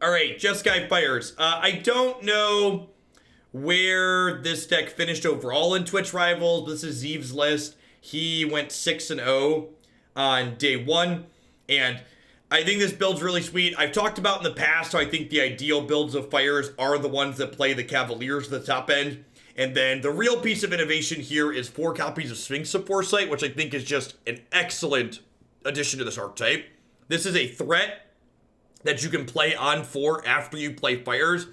All right, Jeskai Fires. I don't know where this deck finished overall in Twitch Rivals. This is Zeev's list. He went 6-0 on day one, and I think this build's really sweet. I've talked about in the past how I think the ideal builds of Fires are the ones that play the Cavaliers at the top end. And then the real piece of innovation here is 4 copies of Sphinx of Foresight, which I think is just an excellent addition to this archetype. This is a threat that you can play on 4 after you play Fires.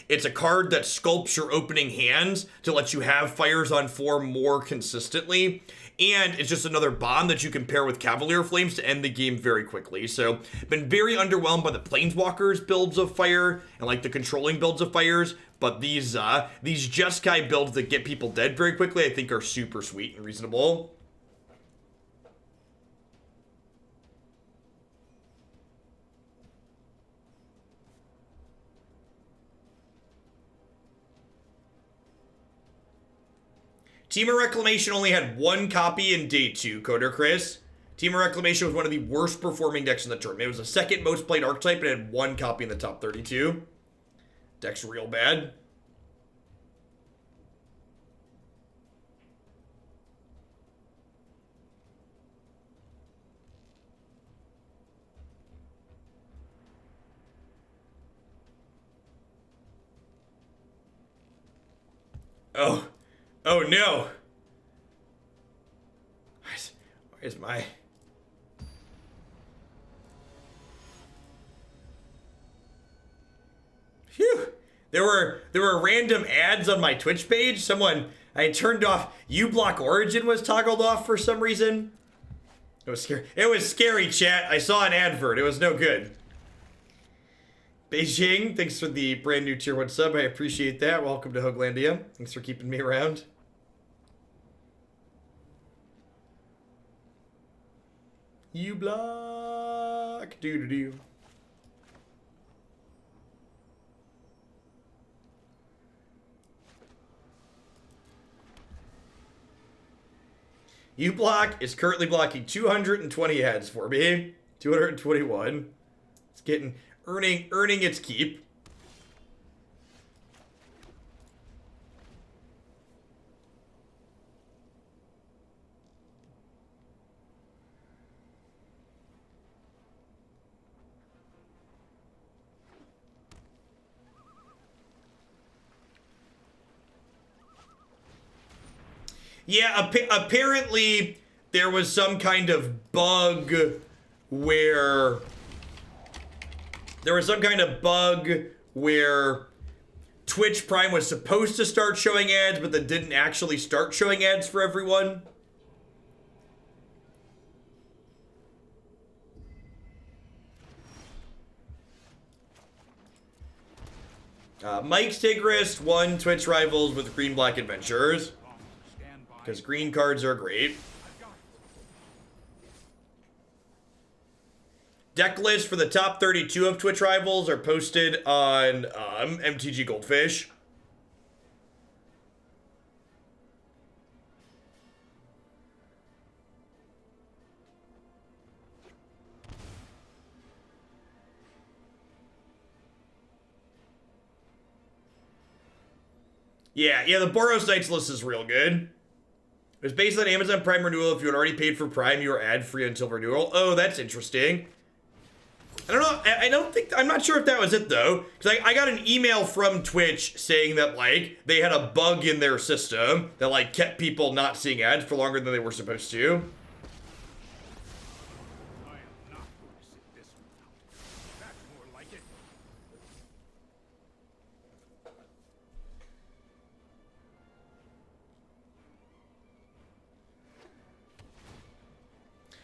It's a card that sculpts your opening hands to let you have Fires on 4 more consistently. And it's just another bond that you can pair with Cavalier of Flames to end the game very quickly. So, been very underwhelmed by the Planeswalkers builds of Fire and like the controlling builds of Fires. But these Jeskai builds that get people dead very quickly, I think are super sweet and reasonable. Team of Reclamation only had 1 copy in day 2, Coder Chris. Team of Reclamation was one of the worst performing decks in the tournament. It was the second most played archetype and it had 1 copy in the top 32. Deck's real bad. Oh no. Where's my... Phew. There were random ads on my Twitch page. I turned off uBlock Origin was toggled off for some reason. It was scary. It was scary, chat. I saw an advert. It was no good. Beijing, thanks for the brand new tier 1 sub. I appreciate that. Welcome to Hoaglandia. Thanks for keeping me around. uBlock. Doo-doo-doo. uBlock is currently blocking 220 ads for me. 221. It's earning its keep. Yeah, apparently there was some kind of bug where... Twitch Prime was supposed to start showing ads, but then didn't actually start showing ads for everyone. Mike's Tigress won Twitch Rivals with Green-Black Adventures. Because green cards are great. Deck lists for the top 32 of Twitch Rivals are posted on MTG Goldfish. Yeah, the Boros Knights list is real good. It was based on Amazon Prime renewal. If you had already paid for Prime, you were ad-free until renewal. Oh, that's interesting. I don't know. I'm not sure if that was it, though. Because I got an email from Twitch saying that, like, they had a bug in their system that, like, kept people not seeing ads for longer than they were supposed to.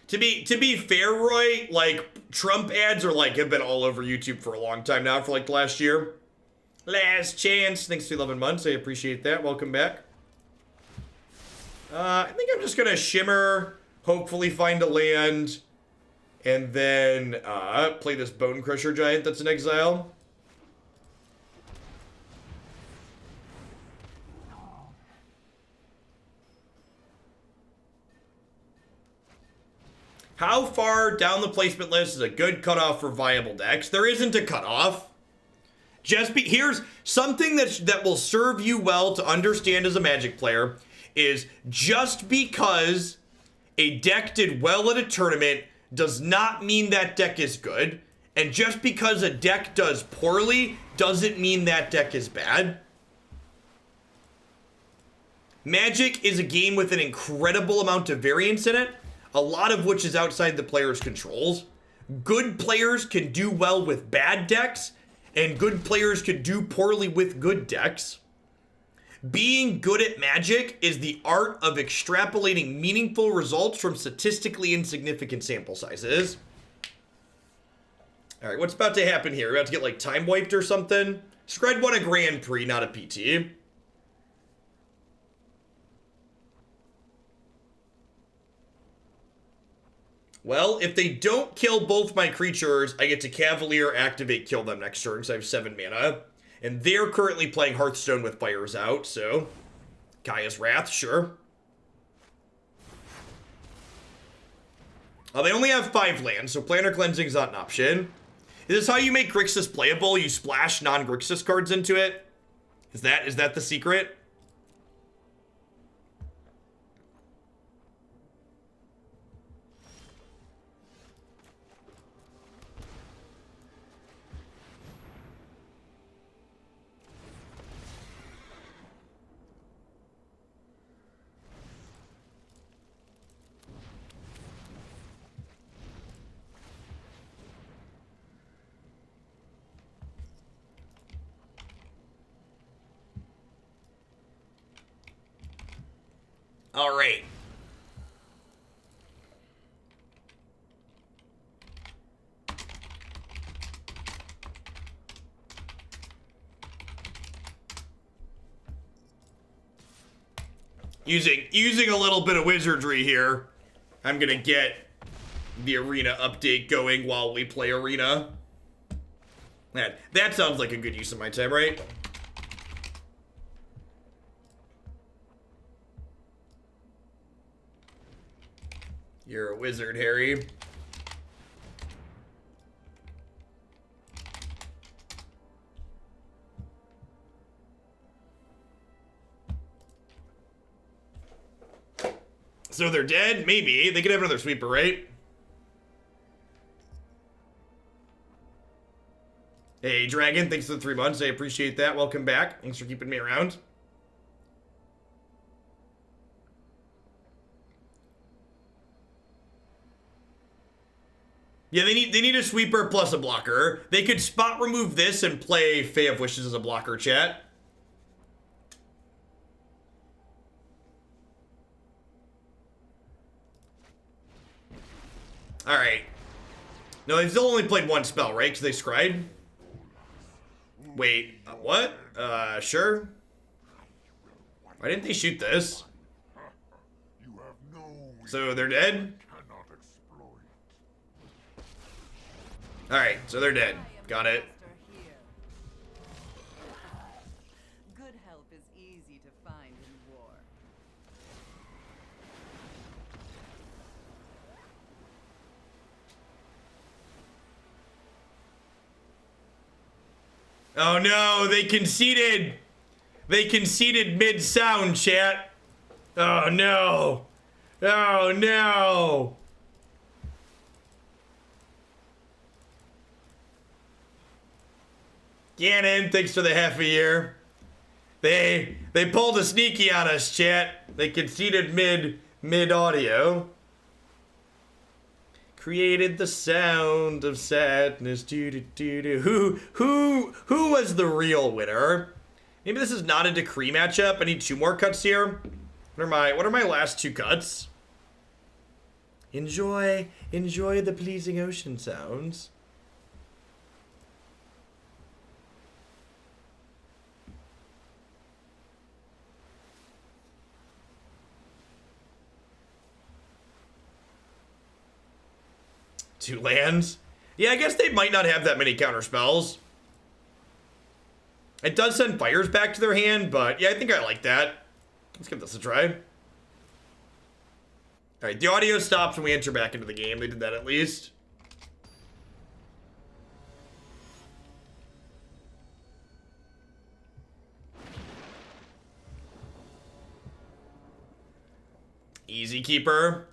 To be fair, Roy, like, Trump ads are, like, have been all over YouTube for a long time now, for, like, the last year. Last chance. Thanks to 11 months. I appreciate that. Welcome back. I think I'm just gonna Shimmer, hopefully find a land, and then play this Bonecrusher Giant that's in exile. How far down the placement list is a good cutoff for viable decks? There isn't a cutoff. Here's something that will serve you well to understand as a Magic player is just because a deck did well at a tournament does not mean that deck is good. And just because a deck does poorly doesn't mean that deck is bad. Magic is a game with an incredible amount of variance in it, a lot of which is outside the player's controls. Good players can do well with bad decks, and good players can do poorly with good decks. Being good at Magic is the art of extrapolating meaningful results from statistically insignificant sample sizes. All right, what's about to happen here? We're about to get like time wiped or something? Scred won a Grand Prix, not a PT. Well, if they don't kill both my creatures, I get to Cavalier, activate, kill them next turn because I have 7 mana. And they're currently playing Hearthstone with Fires out, so... Kaya's Wrath, sure. They only have 5 lands, so Planar Cleansing's not an option. Is this how you make Grixis playable? You splash non-Grixis cards into it? Is that the secret? All right. Using a little bit of wizardry here, I'm gonna get the arena update going while we play arena. That sounds like a good use of my time, right? You're a wizard, Harry. So they're dead? Maybe. They could have another sweeper, right? Hey, Dragon, thanks for the 3 months. I appreciate that. Welcome back. Thanks for keeping me around. Yeah, they need a sweeper plus a blocker. They could spot remove this and play Fae of Wishes as a blocker, chat. Alright. No, they've still only played 1 spell, right? Because they scried? Wait, what? Sure. Why didn't they shoot this? So they're dead? Alright, so they're dead. Got it. Good help is easy to find in war. Oh no, they conceded! They conceded mid-sound, chat. Oh no. Oh no. Gannon, thanks for the half a year. They pulled a sneaky on us, chat. They conceded mid audio. Created the sound of sadness. Do do do do. Who was the real winner? Maybe this is not a decree matchup. I need 2 more cuts here. What are my last 2 cuts? Enjoy the pleasing ocean sounds. Two lands? Yeah, I guess they might not have that many counter spells. It does send fires back to their hand, but yeah, I think I like that. Let's give this a try. Alright, the audio stops when we enter back into the game. They did that at least. easy keeper.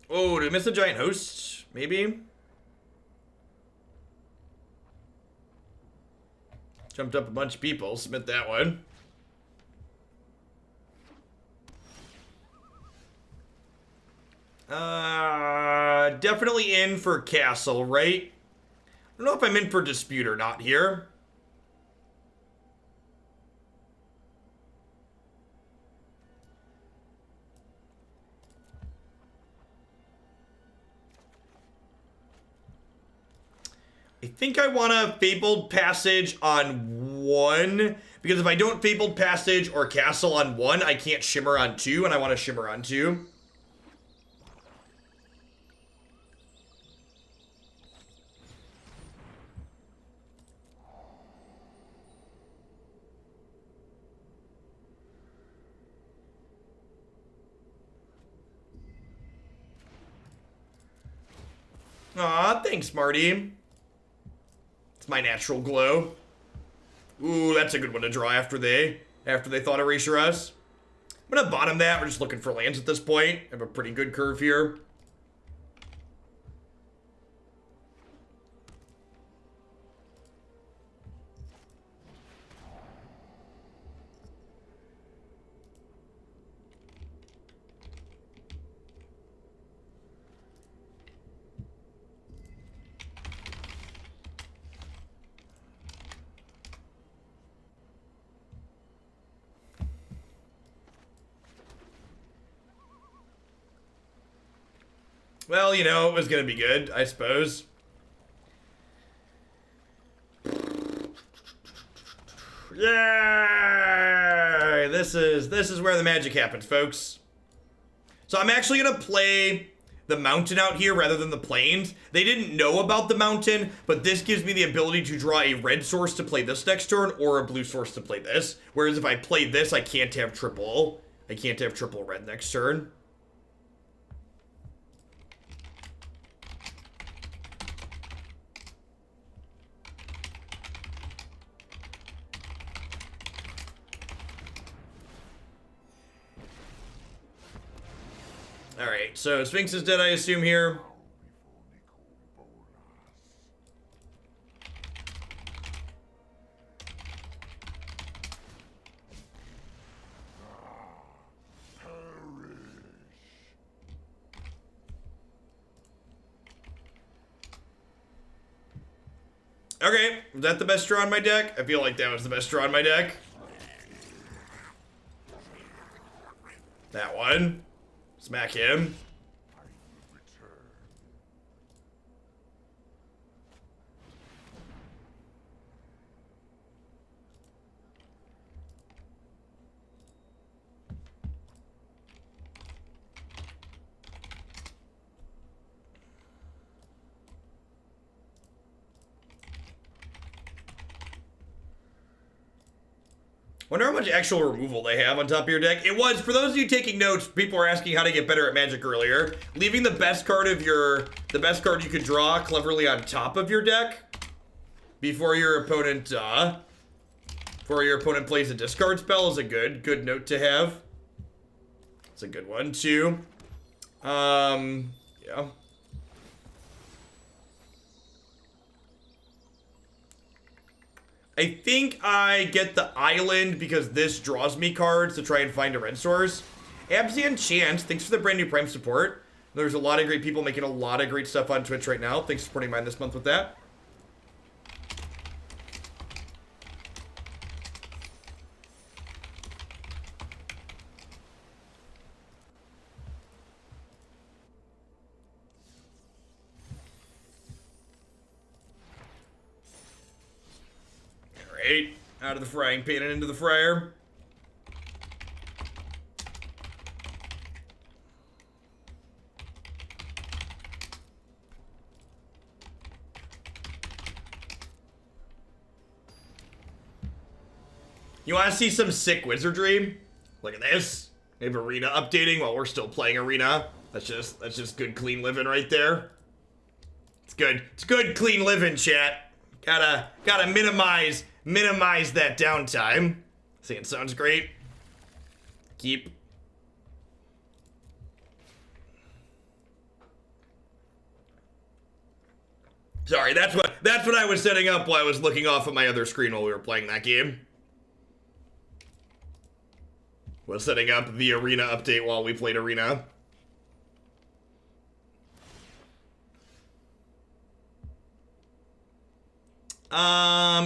Oh, did I miss the giant host? Maybe? Jumped up a bunch of people. Submit that one. Definitely in for Castle, right? I don't know if I'm in for Dispute or not here. I think I want a Fabled Passage on 1, because if I don't Fabled Passage or Castle on 1, I can't Shimmer on 2, and I want to Shimmer on 2. Aw, thanks, Marty. It's my natural glow. Ooh, that's a good one to draw after they thought Erasure us. I'm gonna bottom that. We're just looking for lands at this point. I have a pretty good curve here. Well, you know, it was gonna be good, I suppose. Yay! This is where the magic happens, folks. So I'm actually gonna play the mountain out here rather than the plains. They didn't know about the mountain, but this gives me the ability to draw a red source to play this next turn or a blue source to play this. Whereas if I play this, I can't have triple red next turn. Alright, so Sphinx is dead, I assume, here. Okay, was that the best draw on my deck? I feel like that was the best draw on my deck. That one. Smack him. Wonder how much actual removal they have on top of your deck. It was, for those of you taking notes, people were asking how to get better at Magic earlier. Leaving the best card you could draw cleverly on top of your deck before your opponent plays a discard spell is a good note to have. It's a good one too. Yeah. I think I get the island because this draws me cards to try and find a red source. Absian Chance, thanks for the brand new Prime support. There's a lot of great people making a lot of great stuff on Twitch right now. Thanks for supporting mine this month with that. Out of the frying pan and into the fryer. You want to see some sick wizardry? Look at this. We have Arena updating while we're still playing Arena. That's just good clean living right there. It's good. It's good clean living, chat. Gotta minimize that downtime. I think it sounds great. Keep. Sorry, that's what I was setting up while I was looking off of my other screen while we were playing that game. Was setting up the arena update while we played arena.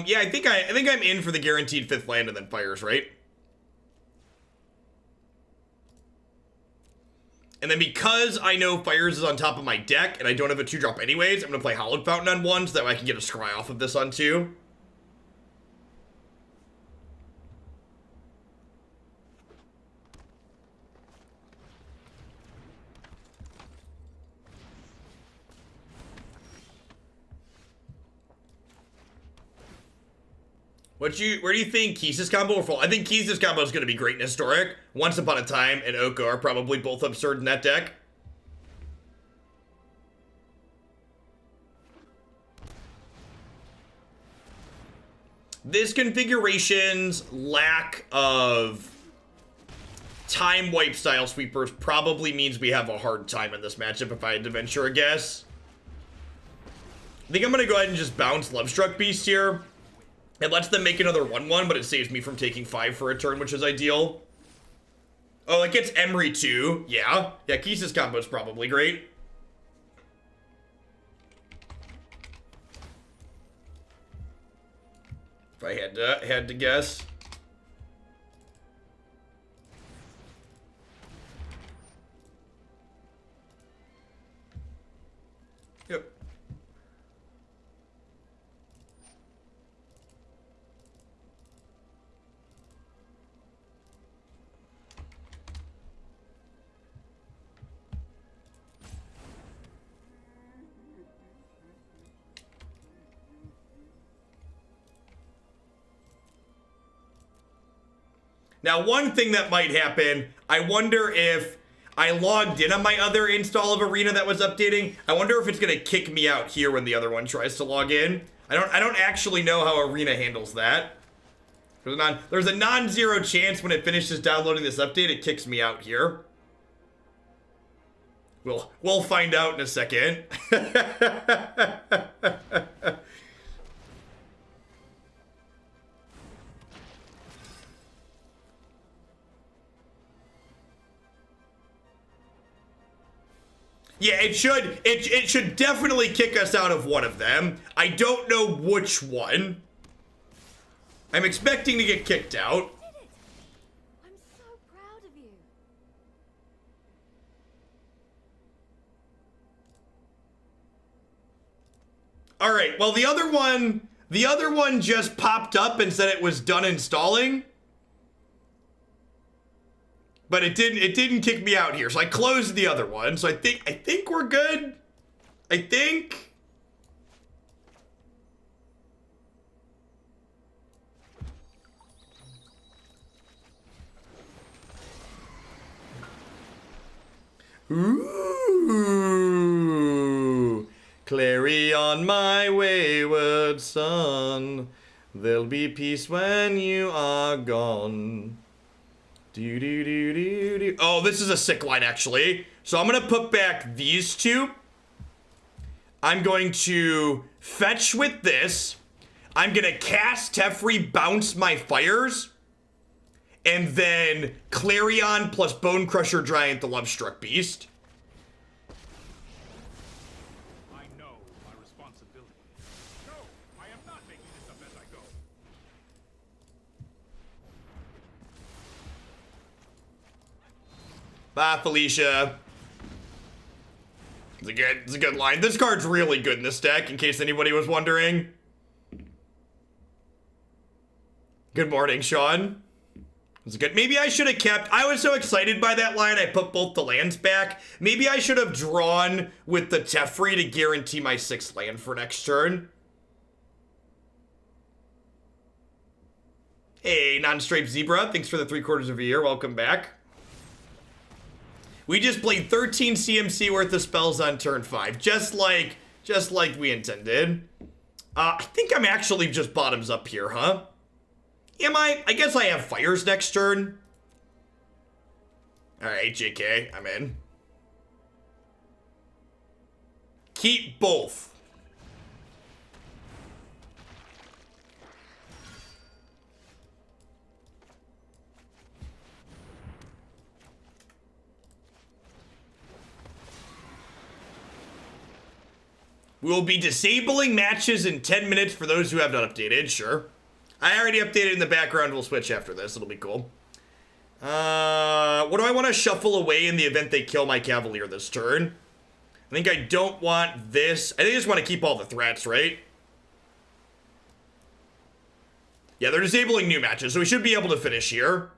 Yeah, I think I'm in for the guaranteed 5th land and then fires, right? And then because I know fires is on top of my deck and I don't have a 2-drop anyways, I'm gonna play Hallowed Fountain on 1 so that way I can get a scry off of this on 2. Where do you think Keys' combo will fall? I think Keys' combo is going to be great in Historic. Once Upon a Time and Oko are probably both absurd in that deck. This configuration's lack of time wipe style sweepers probably means we have a hard time in this matchup if I had to venture a guess. I think I'm going to go ahead and just bounce Lovestruck Beast here. It lets them make another 1/1, but it saves me from taking 5 for a turn, which is ideal. Oh, it gets Emery too. Yeah. Yeah, Keys' combo is probably great. If I had to guess. Yep. Now, one thing that might happen, I wonder if I logged in on my other install of Arena that was updating. I wonder if it's going to kick me out here when the other one tries to log in. I don't actually know how Arena handles that. There's a non-zero chance when it finishes downloading this update, it kicks me out here. We'll find out in a second. Yeah, it should definitely kick us out of one of them. I don't know which one. I'm expecting to get kicked out. You did it! I'm so proud of you. All right. Well, the other one just popped up and said it was done installing. But it didn't kick me out here. So I closed the other one. So I think we're good. I think. Ooh. Clarion, my wayward son. There'll be peace when you are gone. Oh, this is a sick line, actually. So I'm going to put back these two. I'm going to fetch with this. I'm going to cast Teferi, bounce my fires. And then Clarion plus Bonecrusher Giant, the Lovestruck Beast. I know my responsibility. No, I am not making this up as I go. Bye, Felicia. It's a good line. This card's really good in this deck, in case anybody was wondering. Good morning, Sean. It's good. Maybe I should have kept... I was so excited by that line, I put both the lands back. Maybe I should have drawn with the Teferi to guarantee my 6th land for next turn. Hey, non-striped zebra. Thanks for the 3/4 of a year. Welcome back. We just played 13 CMC worth of spells on turn 5, just like we intended. I think I'm actually just bottoms up here, huh? Am I? I guess I have fires next turn. Alright, JK, I'm in. Keep both. We will be disabling matches in 10 minutes for those who have not updated, sure. I already updated in the background, we'll switch after this, it'll be cool. What do I want to shuffle away in the event they kill my Cavalier this turn? I think I don't want this. I think I just want to keep all the threats, right? Yeah, they're disabling new matches, so we should be able to finish here.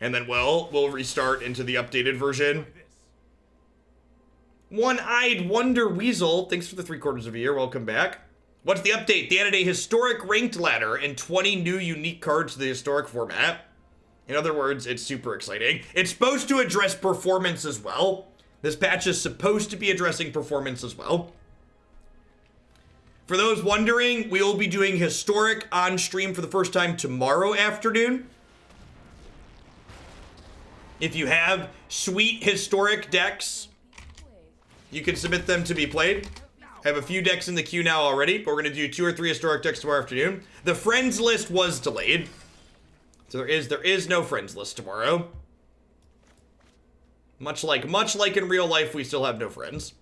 And then we'll restart into the updated version. One-Eyed Wonder Weasel, thanks for the 3/4 of a year, welcome back. What's the update? They added a historic ranked ladder and 20 new unique cards to the historic format. In other words, it's super exciting. It's supposed to address performance as well. This patch is supposed to be addressing performance as well. For those wondering, we will be doing historic on stream for the first time tomorrow afternoon. If you have sweet historic decks, you can submit them to be played. I have a few decks in the queue now already, but we're going to do 2 or 3 historic decks tomorrow afternoon. The friends list was delayed, so there is no friends list tomorrow. Much like in real life, we still have no friends.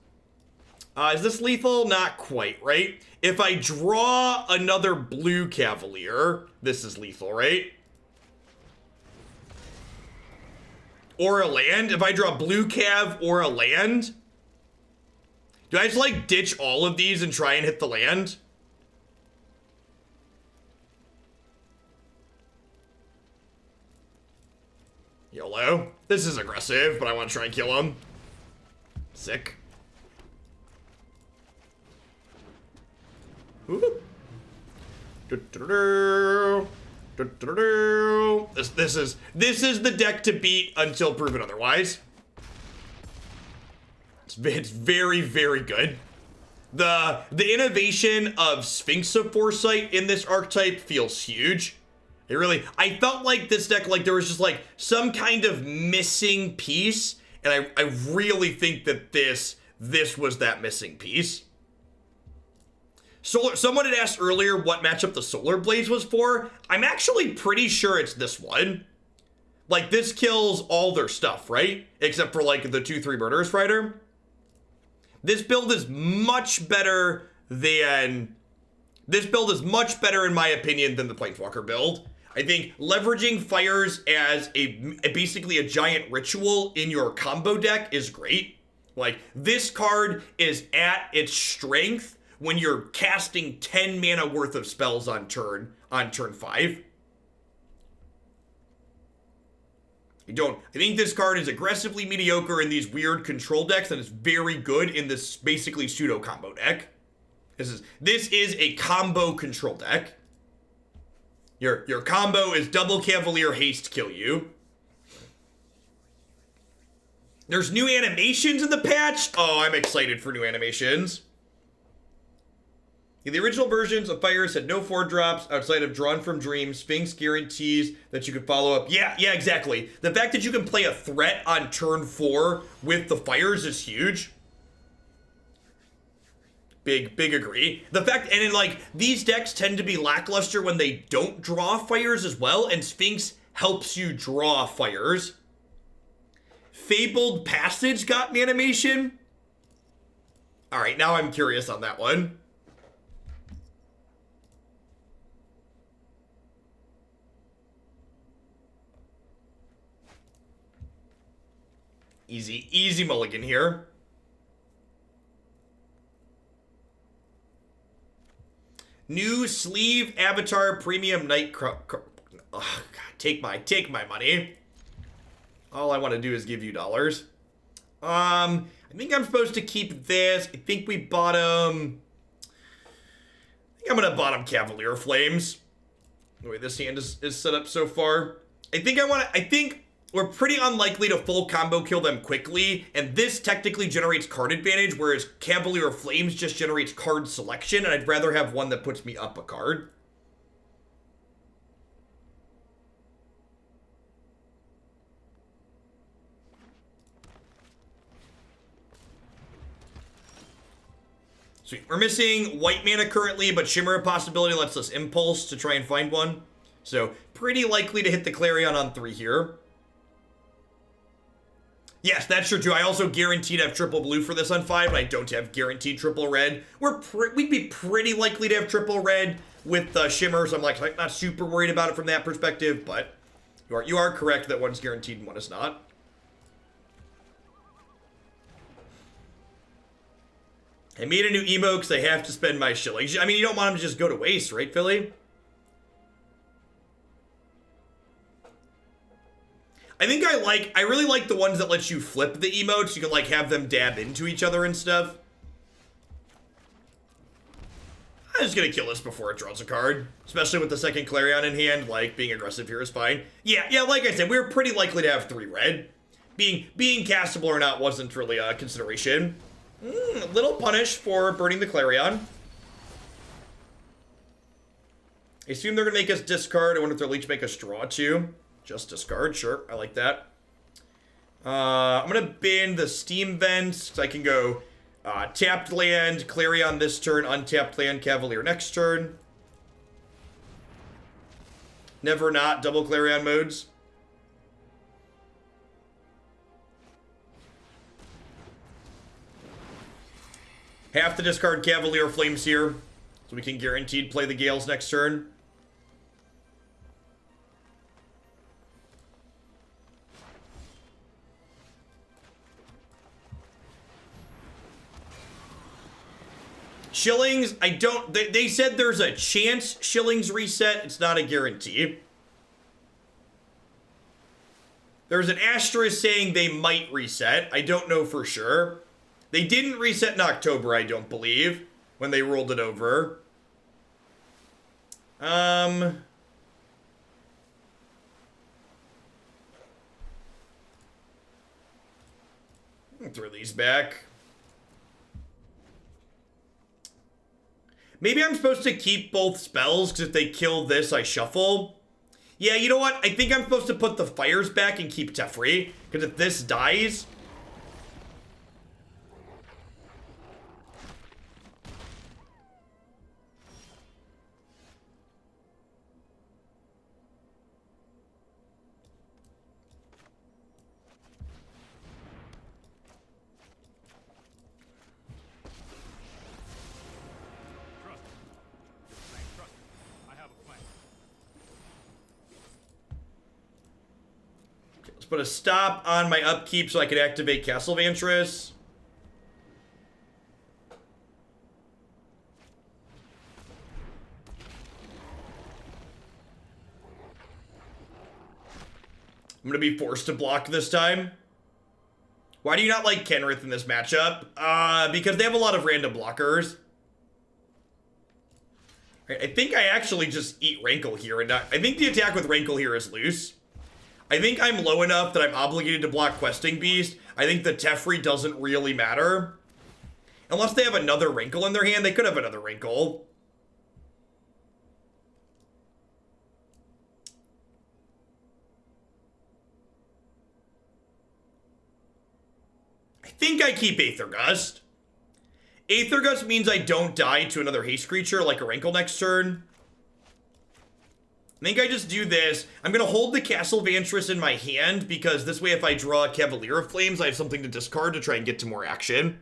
Is this lethal? Not quite, right? If I draw another blue Cavalier, this is lethal, right? Or a land. If I draw blue Cav or a land, do I just like ditch all of these and try and hit the land? YOLO. This is aggressive, but I want to try and kill him. Sick. Ooh. This is the deck to beat until proven otherwise. It's very, very good. The innovation of Sphinx of Foresight in this archetype feels huge. It really, I felt like this deck, like there was just like some kind of missing piece, and I really think that this was that missing piece. Someone had asked earlier what matchup the Solar Blaze was for. I'm actually pretty sure it's this one. Like, this kills all their stuff, right? Except for like the 2/3 Murderous Fighter. This build is much better in my opinion than the Planeswalker build. I think leveraging fires as basically a giant ritual in your combo deck is great. Like, this card is at its strength when you're casting 10 mana worth of spells on turn 5. I think this card is aggressively mediocre in these weird control decks, and it's very good in this basically pseudo combo deck. This is a combo control deck. Your combo is double Cavalier haste kill you. There's new animations in the patch. Oh, I'm excited for new animations. The original versions of Fires had no 4-drops outside of Drawn from Dreams. Sphinx guarantees that you can follow up. Yeah, exactly. The fact that you can play a threat on turn 4 with the Fires is huge. Big agree. The fact, and in like, these decks tend to be lackluster when they don't draw Fires as well, and Sphinx helps you draw Fires. Fabled Passage got an animation. Alright, now I'm curious on that one. Easy mulligan here. New sleeve avatar premium night oh, God, take my money. All I want to do is give you dollars. I think I'm supposed to keep this. I think I'm gonna bottom Cavalier of Flames. The way this hand is set up so far. I think we're pretty unlikely to full combo kill them quickly, and this technically generates card advantage, whereas Cavalier of Flames just generates card selection, and I'd rather have one that puts me up a card. Sweet. We're missing white mana currently, but Shimmer of Possibility lets us impulse to try and find one. So pretty likely to hit the Clarion on 3 here. Yes, that's true too. I also guaranteed to have triple blue for this on 5, and I don't have guaranteed triple red. We'd be pretty likely to have triple red with Shimmer, so I'm like not super worried about it from that perspective, but you are correct that one's guaranteed and one is not. I made a new emo because I have to spend my shillings. I mean, you don't want them to just go to waste, right, Philly? I think I really like the ones that let you flip the emotes. You can like have them dab into each other and stuff. I'm just gonna kill this before it draws a card. Especially with the second Clarion in hand, like being aggressive here is fine. Yeah, like I said, we were pretty likely to have 3 red. Being castable or not wasn't really a consideration. A little punish for burning the Clarion. I assume they're gonna make us discard. I wonder if their leech make us draw too. Just discard, sure. I like that. I'm gonna bin the Steam Vents, so I can go tapped land, Clarion this turn, untapped land, Cavalier next turn. Never not double Clarion modes. Have to discard Cavalier of Flames here, so we can guaranteed play the Gales next turn. Shillings, they said there's a chance Shillings reset. It's not a guarantee. There's an asterisk saying they might reset. I don't know for sure. They didn't reset in October, I don't believe, when they rolled it over. Throw these back. Maybe I'm supposed to keep both spells, because if they kill this, I shuffle. Yeah, you know what? I think I'm supposed to put the fires back and keep Teferi, because if this dies... Put a stop on my upkeep so I can activate Castle Vantress. I'm gonna be forced to block this time. Why do you not like Kenrith in this matchup? Because they have a lot of random blockers. Right, I think I actually just eat Rankle here and not... I think the attack with Rankle here is loose. I think I'm low enough that I'm obligated to block Questing Beast. I think the Teferi doesn't really matter. Unless they have another Rankle in their hand. They could have another Rankle. I think I keep Aether Gust. Aether Gust means I don't die to another haste creature like a Rankle next turn. I think I just do this. I'm going to hold the Castle Vantress in my hand because this way if I draw a Cavalier of Flames, I have something to discard to try and get to more action.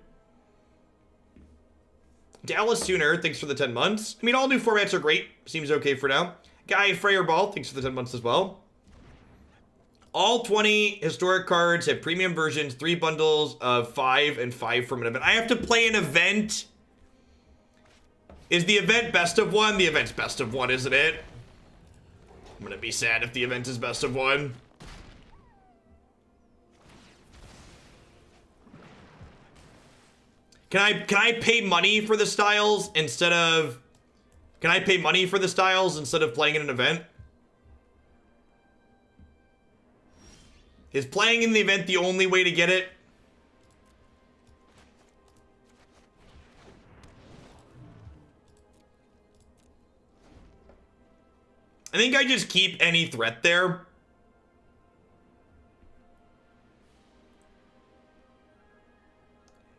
Dallas Sooner, thanks for the 10 months. I mean, all new formats are great. Seems okay for now. Guy Freyerball, thanks for the 10 months as well. All 20 historic cards have premium versions, 3 bundles of 5 and 5 from an event. I have to play an event. Is the event best of one? The event's best of one, isn't it? I'm gonna be sad if the event is best of one. Can I pay money for the styles instead of... Can I pay money for the styles instead of playing in an event? Is playing in the event the only way to get it? I think I just keep any threat there.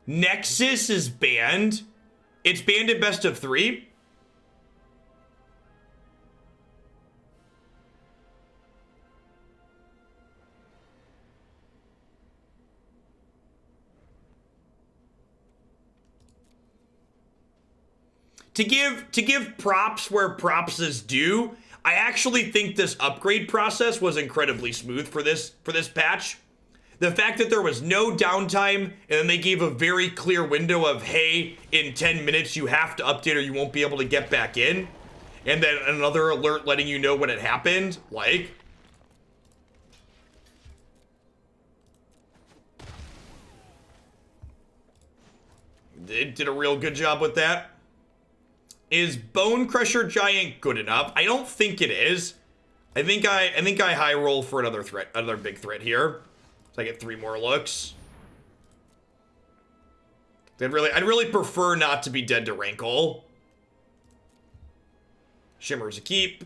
Nexus is banned. It's banned in best of 3. To give props where props is due, I actually think this upgrade process was incredibly smooth for this patch. The fact that there was no downtime, and then they gave a very clear window of, hey, in 10 minutes you have to update or you won't be able to get back in. And then another alert letting you know when it happened. Like, they did a real good job with that. Is Bonecrusher Giant good enough? I don't think it is. I think I high roll for another threat, another big threat here. So I get 3 more looks. I'd really prefer not to be dead to Rankle. Shimmer's a keep.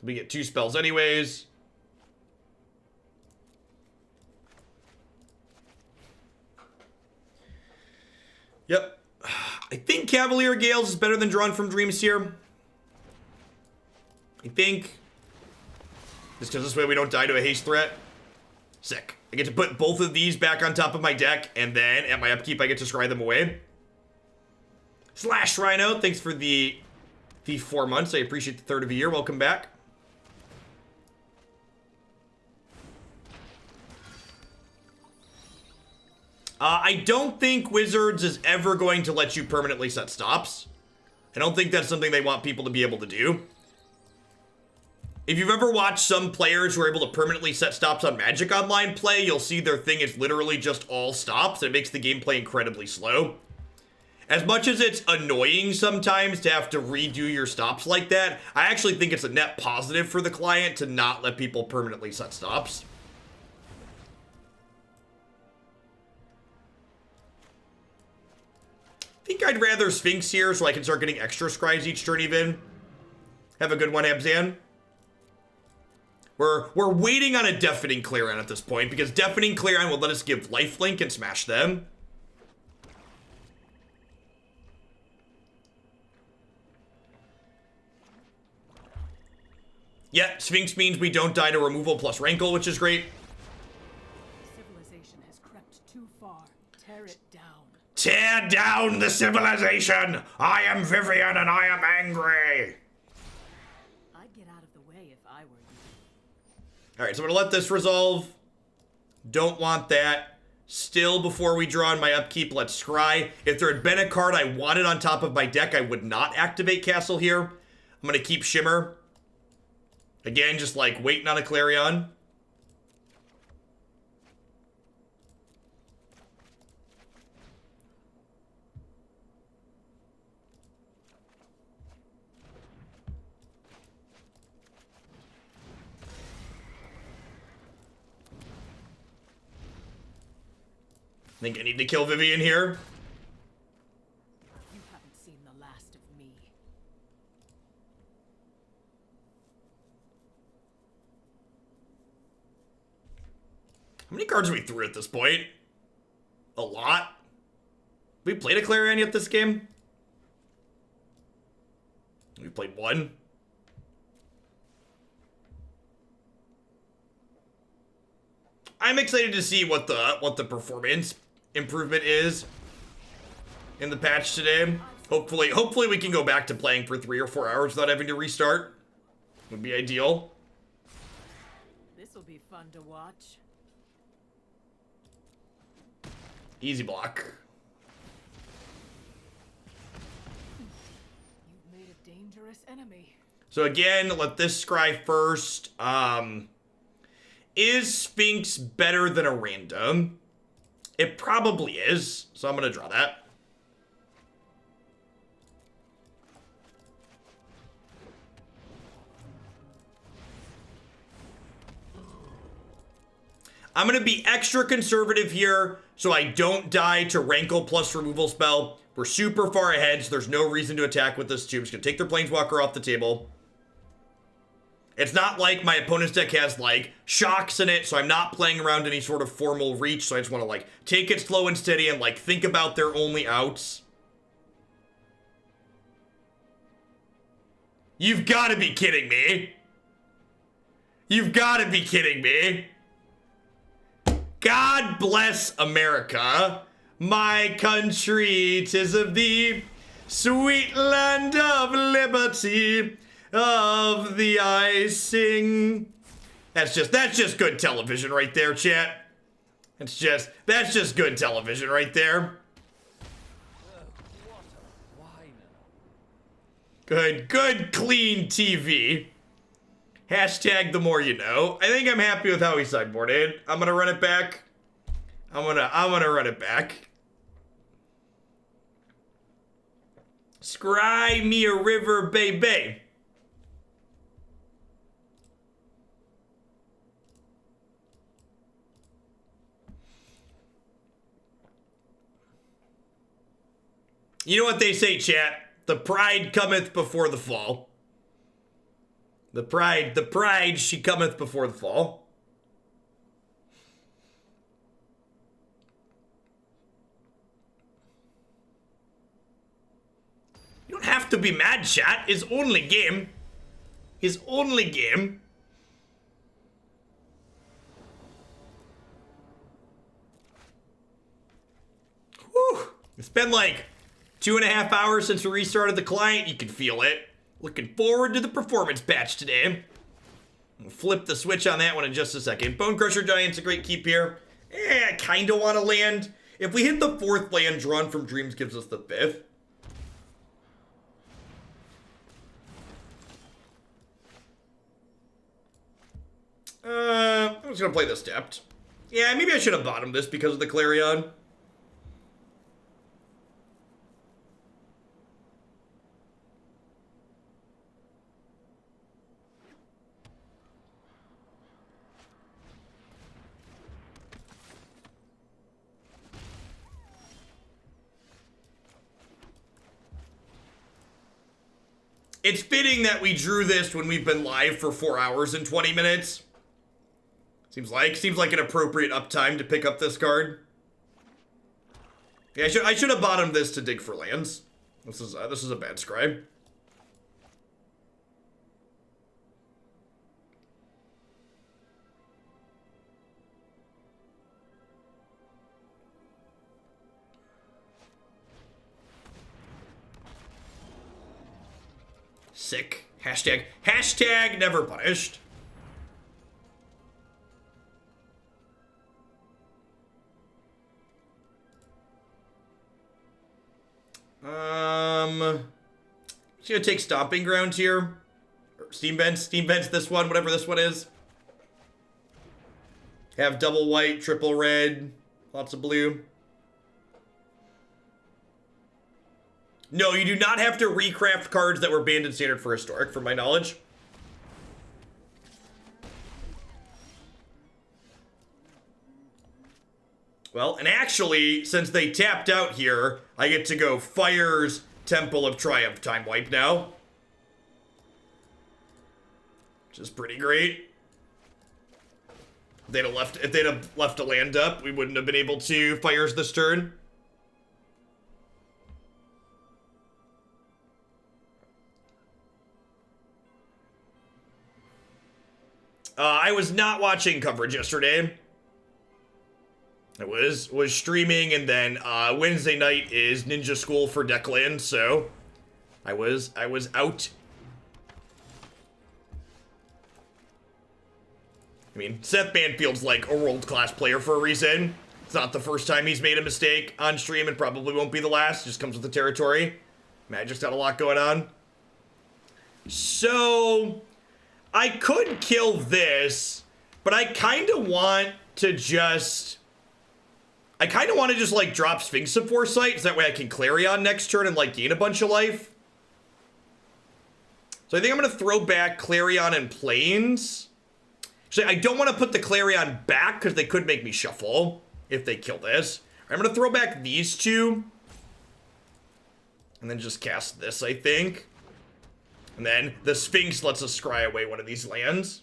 We get 2 spells anyways. Yep. I think Cavalier of Gales is better than Drawn from Dreams here. I think. Just because this way we don't die to a haste threat. Sick. I get to put both of these back on top of my deck, and then at my upkeep I get to scry them away. Slash Rhino, thanks for the 4 months. I appreciate the third of a year. Welcome back. I don't think Wizards is ever going to let you permanently set stops. I don't think that's something they want people to be able to do. If you've ever watched some players who are able to permanently set stops on Magic Online play, you'll see their thing is literally just all stops, and it makes the gameplay incredibly slow. As much as it's annoying sometimes to have to redo your stops like that, I actually think it's a net positive for the client to not let people permanently set stops. I think I'd rather Sphinx here so I can start getting extra scries each turn even. Have a good one, Abzan. We're waiting on a Deafening Clarion at this point because Deafening Clarion will let us give lifelink and smash them. Yeah, Sphinx means we don't die to removal plus Rankle, which is great. Civilization has crept too far. Tear it down. Tear down the civilization! I am Vivian and I am angry! I'd get out of the way if I were you. Alright, so I'm gonna let this resolve. Don't want that. Still, before we draw on my upkeep, let's scry. If there had been a card I wanted on top of my deck, I would not activate Castle here. I'm gonna keep Shimmer. Again, just like waiting on a Clarion. I think I need to kill Vivian here. You haven't seen the last of me. How many cards have we threw at this point? A lot. We played a Clarion yet this game? We played 1. I'm excited to see what the performance improvement is in the patch today. Hopefully we can go back to playing for 3 or 4 hours without having to restart. Would be ideal. This'll be fun to watch. Easy block. You've made a dangerous enemy. So again, let this scry first. Is Sphinx better than a random? It probably is, so I'm gonna draw that. I'm gonna be extra conservative here so I don't die to Rankle plus removal spell. We're super far ahead, so there's no reason to attack with this too. I'm just gonna take their Planeswalker off the table. It's not like my opponent's deck has, like, shocks in it, so I'm not playing around any sort of formal reach, so I just want to, like, take it slow and steady and, like, think about their only outs. You've got to be kidding me. You've got to be kidding me. God bless America, my country, 'tis of thee, sweet land of liberty, of the I sing. That's just good television right there, chat. That's just good television right there. Good, clean TV. Hashtag the more you know. I think I'm happy with how he sideboarded. I'm gonna run it back. I'm gonna run it back. Scry me a river, baby. You know what they say, chat? The pride cometh before the fall. The pride, she cometh before the fall. You don't have to be mad, chat. His only game. His only game. Whew. It's been like 2.5 hours since we restarted the client. You can feel it. Looking forward to the performance patch today. I'll flip the switch on that one in just a second. Bonecrusher Giant's a great keep here. I kind of want to land. If we hit the 4th land, drawn from Dreams gives us the 5th. I'm just going to play this stepped. Yeah, maybe I should have bottomed this because of the Clarion. It's fitting that we drew this when we've been live for 4 hours and 20 minutes. Seems like an appropriate uptime to pick up this card. Yeah, I should have bottomed this to dig for lands. This is a bad scribe. Sick. Hashtag never punished. Just gonna take Stomping Ground here. Or Steam Vents this one, whatever this one is. Have double white, triple red, lots of blue. No, you do not have to recraft cards that were banned in Standard for Historic, from my knowledge. Well, and actually, since they tapped out here, I get to go Fires, Temple of Triumph time wipe now. Which is pretty great. If they'd have left a land up, we wouldn't have been able to Fires this turn. I was not watching coverage yesterday. I was streaming, and then Wednesday night is Ninja School for Declan, so I was out. I mean, Seth Banfield's like a world-class player for a reason. It's not the first time he's made a mistake on stream, and probably won't be the last. Just comes with the territory. Magic's got a lot going on. So I could kill this, but I kind of want to just like drop Sphinx of Foresight, so that way I can Clarion next turn and like gain a bunch of life. So I think I'm gonna throw back Clarion and Plains. Actually, I don't want to put the Clarion back because they could make me shuffle if they kill this. I'm gonna throw back these two. And then just cast this, I think. And then the Sphinx lets us scry away one of these lands.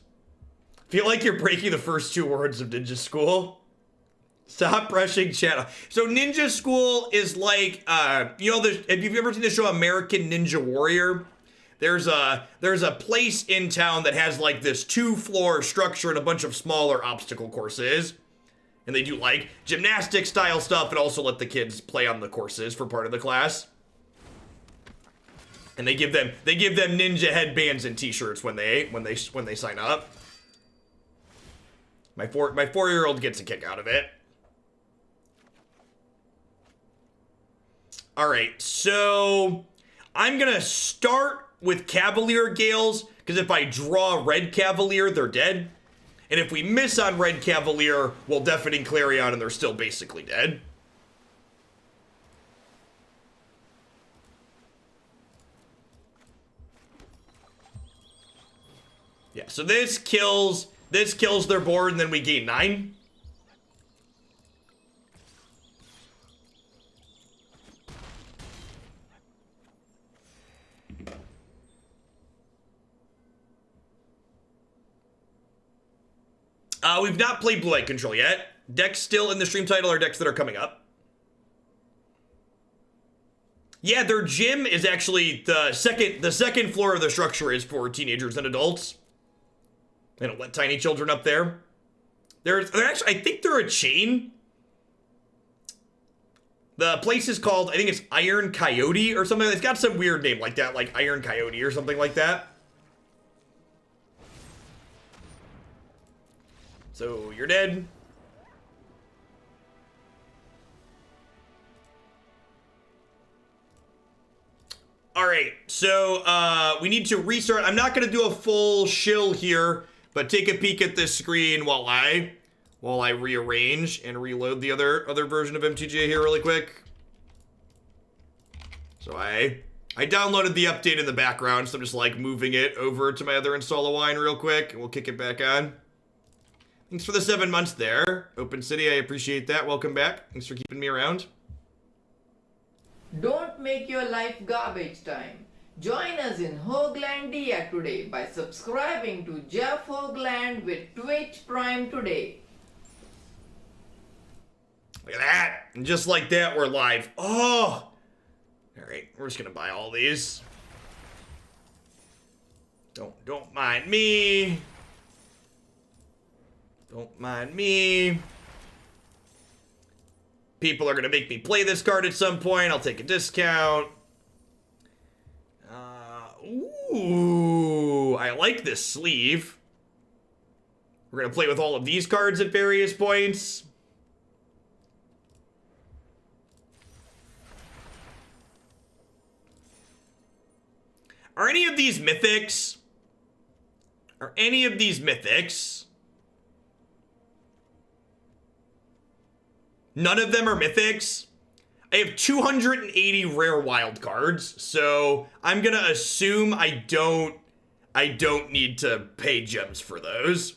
Feel like you're breaking the first 2 words of Ninja School. Stop brushing chat. So Ninja School is like, you know, if you've ever seen the show American Ninja Warrior, there's a place in town that has like this 2-floor structure and a bunch of smaller obstacle courses. And they do like gymnastic style stuff and also let the kids play on the courses for part of the class. And they give them ninja headbands and t-shirts when they sign up. My 4-year-old gets a kick out of it. All right, so I'm gonna start with Cavalier of Gales, because if I draw Red Cavalier, they're dead. And if we miss on Red Cavalier, we'll Deafening Clarion and they're still basically dead. Yeah, so this kills their board and then we gain 9. We've not played Blue Eye Control yet. Decks still in the stream title are decks that are coming up. Yeah, their gym is actually the second floor of the structure is for teenagers and adults. They don't let tiny children up there. They're actually, I think they're a chain. The place is called, I think it's Iron Coyote or something. It's got some weird name like that, like Iron Coyote or something like that. So you're dead. All right, so we need to restart. I'm not gonna do a full shill here, but take a peek at this screen while I rearrange and reload the other version of MTGA here really quick. So I downloaded the update in the background, so I'm just like moving it over to my other install of wine real quick, and we'll kick it back on. Thanks for the 7 months there. Open City, I appreciate that. Welcome back. Thanks for keeping me around. Don't make your life garbage time. Join us in Hoagland Dia today by subscribing to Jeff Hoagland with Twitch Prime today. Look at that. And just like that, we're live. Oh! Alright, we're just gonna buy all these. Don't mind me. Don't mind me. People are gonna make me play this card at some point. I'll take a discount. Ooh, I like this sleeve. We're gonna play with all of these cards at various points. Are any of these mythics? Are any of these mythics? None of them are mythics. I have 280 rare wild cards, so I'm gonna assume I don't need to pay gems for those.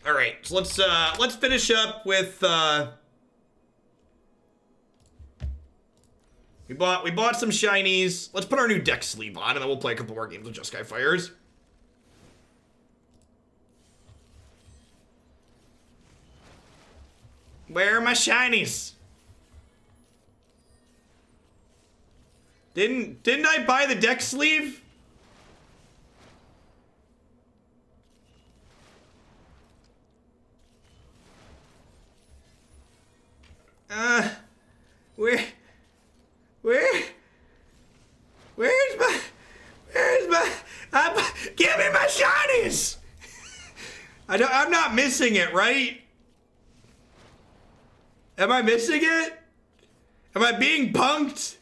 All right, so let's finish up with we bought some shinies. Let's put our new deck sleeve on, and then we'll play a couple more games with Jeskai Fires. Where are my shinies? Didn't I buy the deck sleeve? Give me my shinies! I'm not missing it, right? Am I missing it? Am I being punked?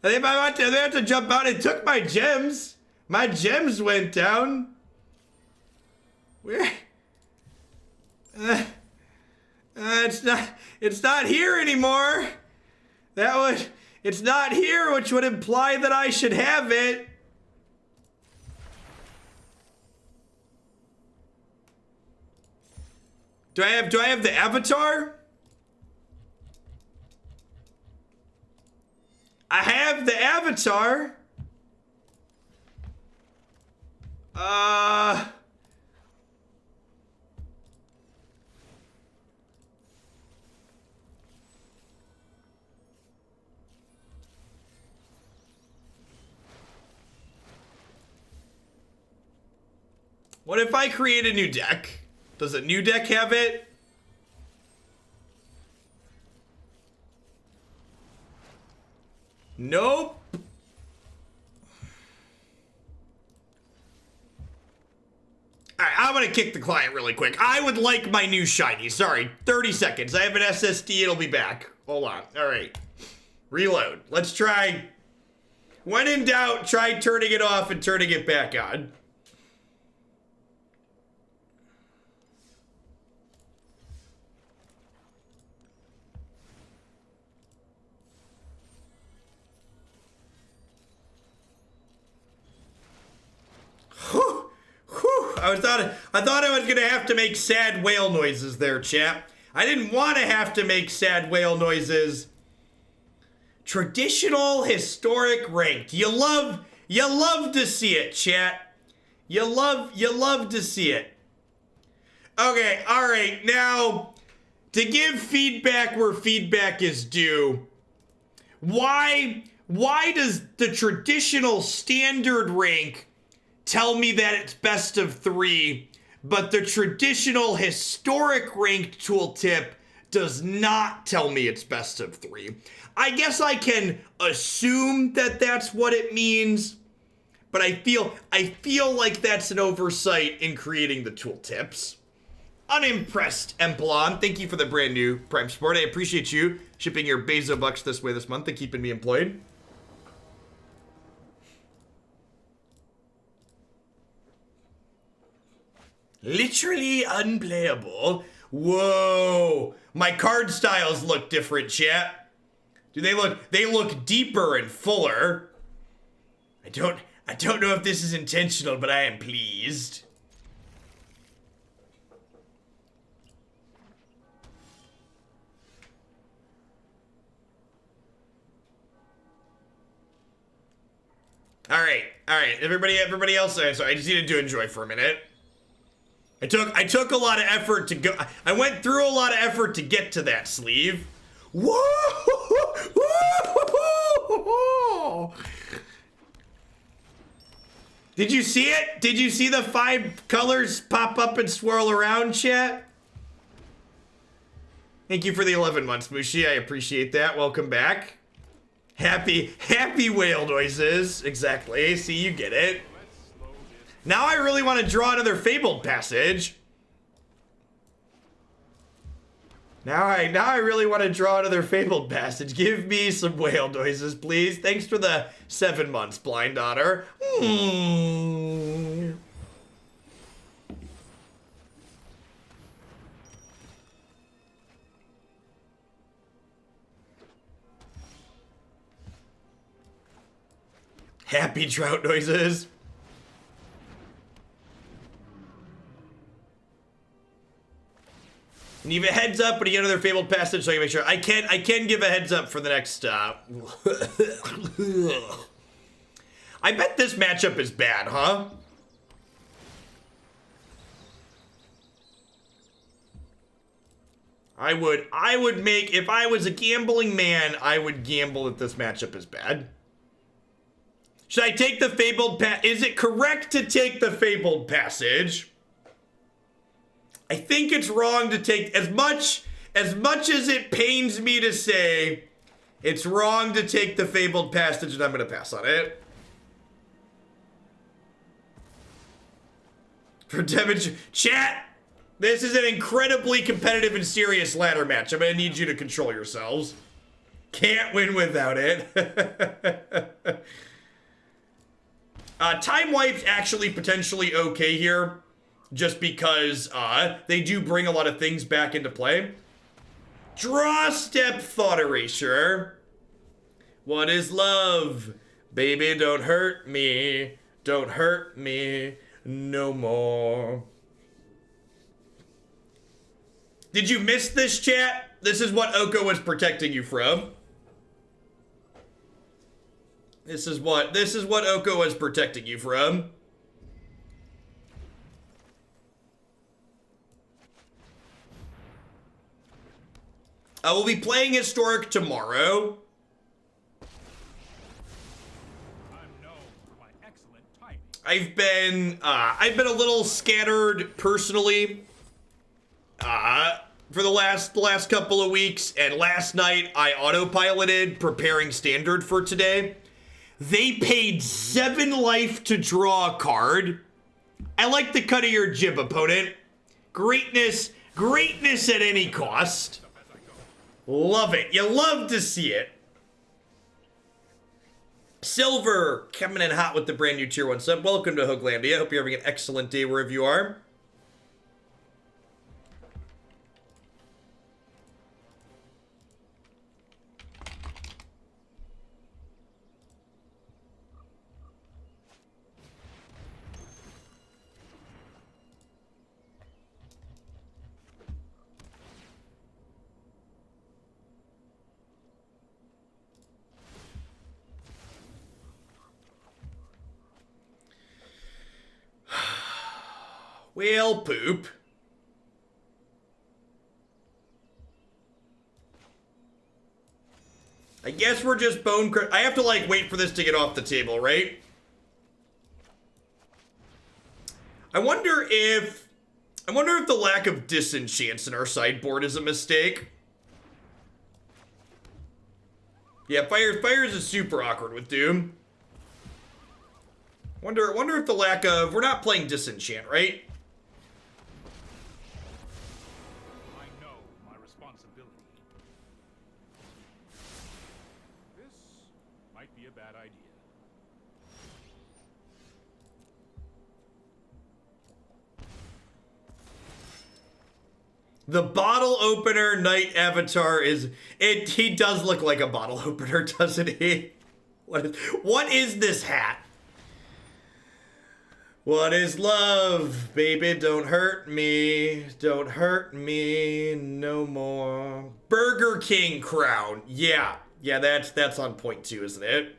They have to jump out and took my gems. My gems went down. Where? It's not here anymore. It's not here, which would imply that I should have it. Do I have the avatar? I have the avatar. What if I create a new deck? Does a new deck have it? Nope. Alright, I'm gonna kick the client really quick. I would like my new shiny. Sorry, 30 seconds. I have an SSD, it'll be back. Hold on. Alright. Reload. Let's try. When in doubt, try turning it off and turning it back on. I thought I was gonna have to make sad whale noises there, chap. I didn't want to have to make sad whale noises. Traditional, historic, ranked. You love to see it, chat. You love to see it. Okay, all right. Now, to give feedback where feedback is due, why does the traditional standard rank tell me that it's best of 3, but the traditional historic ranked tooltip does not tell me it's best of 3? I guess I can assume that that's what it means, but I feel like that's an oversight in creating the tooltips. Unimpressed, Emplon. Thank you for the brand new Prime support. I appreciate you shipping your Bezo bucks this way this month and keeping me employed. Literally unplayable. Whoa. My card styles look different, chat. Do they look deeper and fuller. I don't know if this is intentional, but I am pleased. All right. Everybody else. Sorry, I just needed to enjoy for a minute. I took a lot of effort to go. I went through a lot of effort to get to that sleeve. Whoa! Did you see it? Did you see the 5 colors pop up and swirl around, chat? Thank you for the 11 months, Mushi. I appreciate that. Welcome back. Happy whale noises. Exactly. See, you get it. Now I really want to draw another Fabled Passage. Now I really want to draw another Fabled Passage. Give me some whale noises, please. Thanks for the 7 months, Blind Otter. Happy trout noises. And you have a heads up when you get another Fabled Passage, so I can make sure. I can give a heads up for the next, I bet this matchup is bad, huh? I would make, if I was a gambling man, I would gamble that this matchup is bad. Should I take the Fabled Is it correct to take the Fabled Passage? I think it's wrong to take, as much as it pains me to say, it's wrong to take the Fabled Passage, and I'm going to pass on it. For Devin, chat, this is an incredibly competitive and serious ladder match. I'm going to need you to control yourselves. Can't win without it. Time Wipe's actually potentially okay here, just because they do bring a lot of things back into play. Draw Step Thought Erasure. What is love? Baby, don't hurt me. Don't hurt me no more. Did you miss this, chat? This is what Oko was protecting you from. This is what Oko was protecting you from. I will be playing Historic tomorrow. I'm known for my excellent timing. I've been a little scattered personally for the last couple of weeks, and last night I autopiloted preparing standard for today. They paid 7 life to draw a card. I like the cut of your jib, opponent. Greatness at any cost. Love it. You love to see it. Silver coming in hot with the brand new tier 1 sub. Welcome to Hooglandia. Hope you're having an excellent day wherever you are. Whale poop. I guess we're just I have to like wait for this to get off the table, right? I wonder if the lack of disenchants in our sideboard is a mistake. Yeah, fires is super awkward with Doom. Wonder if the lack of, we're not playing disenchant, right? I know my responsibility. This might be a bad idea. The bottle opener knight avatar he does look like a bottle opener, doesn't he? What is this hat? What is love? Baby, don't hurt me. Don't hurt me no more. Burger King crown. Yeah, that's on point too, isn't it?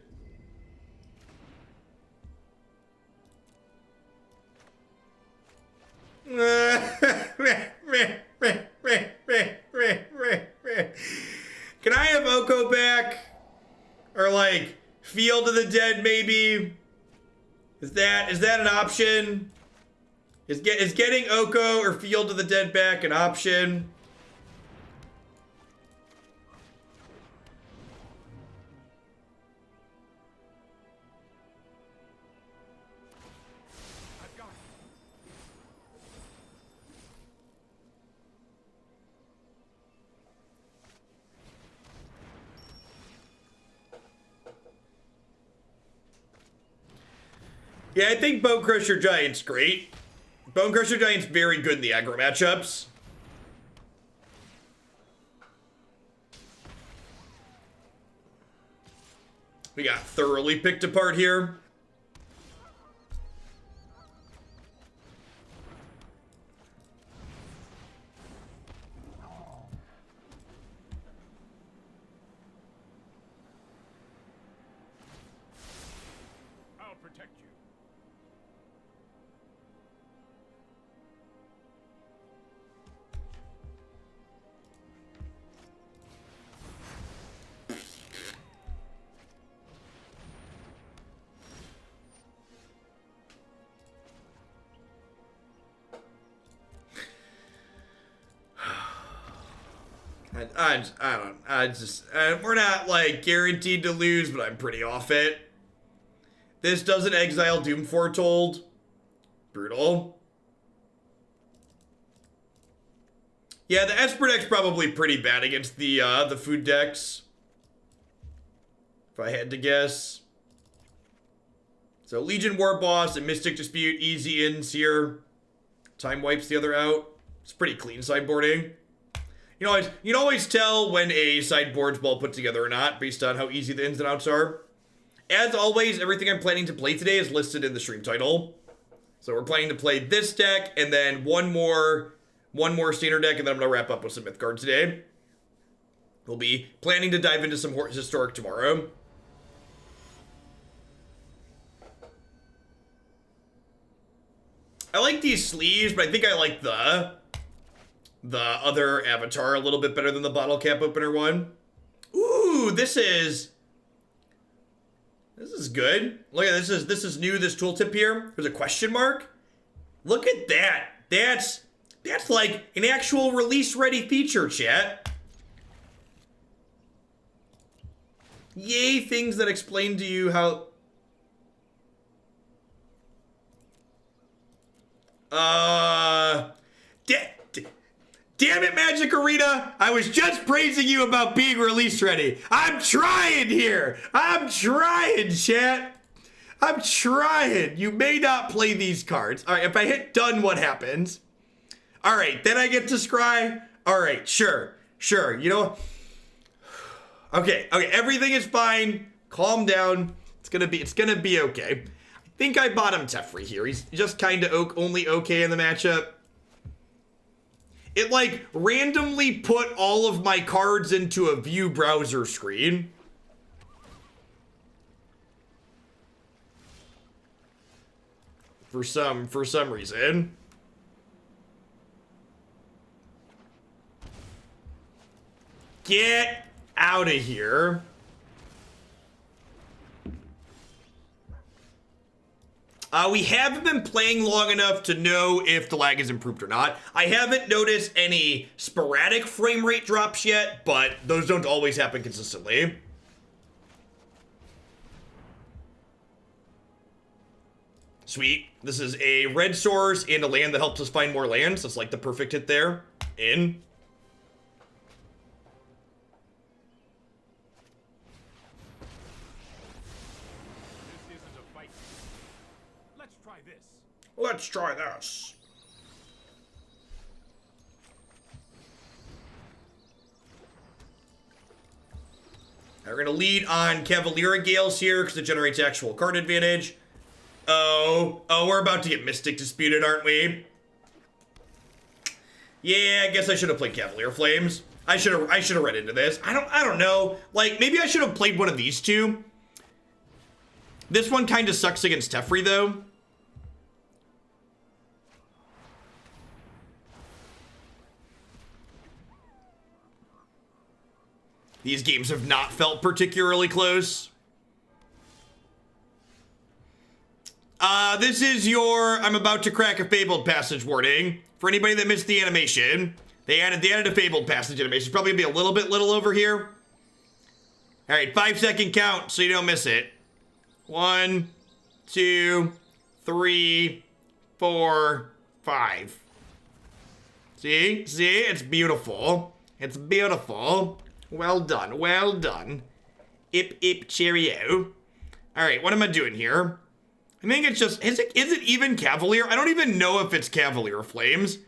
Can I have Oko back? Or like Field of the Dead maybe? Is that an option? Is getting Oko or Field of the Dead back an option? I've got it. Yeah, I think Bonecrusher Giant's great. Bonecrusher Giant's very good in the aggro matchups. We got thoroughly picked apart here. I'll protect you. We're not like guaranteed to lose, but I'm pretty off it. This doesn't exile Doom Foretold. Brutal. Yeah, the Esper deck's probably pretty bad against the food decks, if I had to guess. So Legion Warboss and Mystic Dispute, easy ins here. Time wipes the other out. It's pretty clean sideboarding. You can always tell when a sideboard's well put together or not based on how easy the ins and outs are. As always, everything I'm planning to play today is listed in the stream title. So we're planning to play this deck and then one more one more standard deck, and then I'm going to wrap up with some myth cards today. We'll be planning to dive into some historic tomorrow. I like these sleeves, but I think I like the other avatar a little bit better than the bottle cap opener one. Ooh, this is good. Look at this is new, this tooltip here. There's a question mark. Look at that. That's like an actual release ready feature, chat. Yay, things that explain to you how damn it, Magic Arena! I was just praising you about being release ready. I'm trying here. I'm trying, chat. I'm trying. You may not play these cards. All right, if I hit done, what happens? All right, then I get to scry. All right, sure. You know. Okay. Everything is fine. Calm down. It's gonna be okay. I think I bottom Teferi here. He's just kind of only okay in the matchup. It like randomly put all of my cards into a view browser screen. For some reason. Get out of here. We haven't been playing long enough to know if the lag is improved or not. I haven't noticed any sporadic frame rate drops yet, but those don't always happen consistently. Sweet. This is a red source and a land that helps us find more lands. That's like the perfect hit there. In. Let's try this. We're going to lead on Cavalier of Gales here because it generates actual card advantage. Oh, we're about to get Mystic disputed, aren't we? Yeah, I guess I should have played Cavalier of Flames. I should have read into this. I don't know. Like, maybe I should have played one of these two. This one kind of sucks against Teferi, though. These games have not felt particularly close. This is your I'm about to crack a Fabled Passage warning. For anybody that missed the animation, they added a Fabled Passage animation. It's probably gonna be a little bit little over here. All right, 5-second count so you don't miss it. 1, 2, 3, 4, 5. See? It's beautiful. It's beautiful. Well done. Ip cheerio. All right, what am I doing here? I think it's just, is it even Cavalier? I don't even know if it's Cavalier of Flames.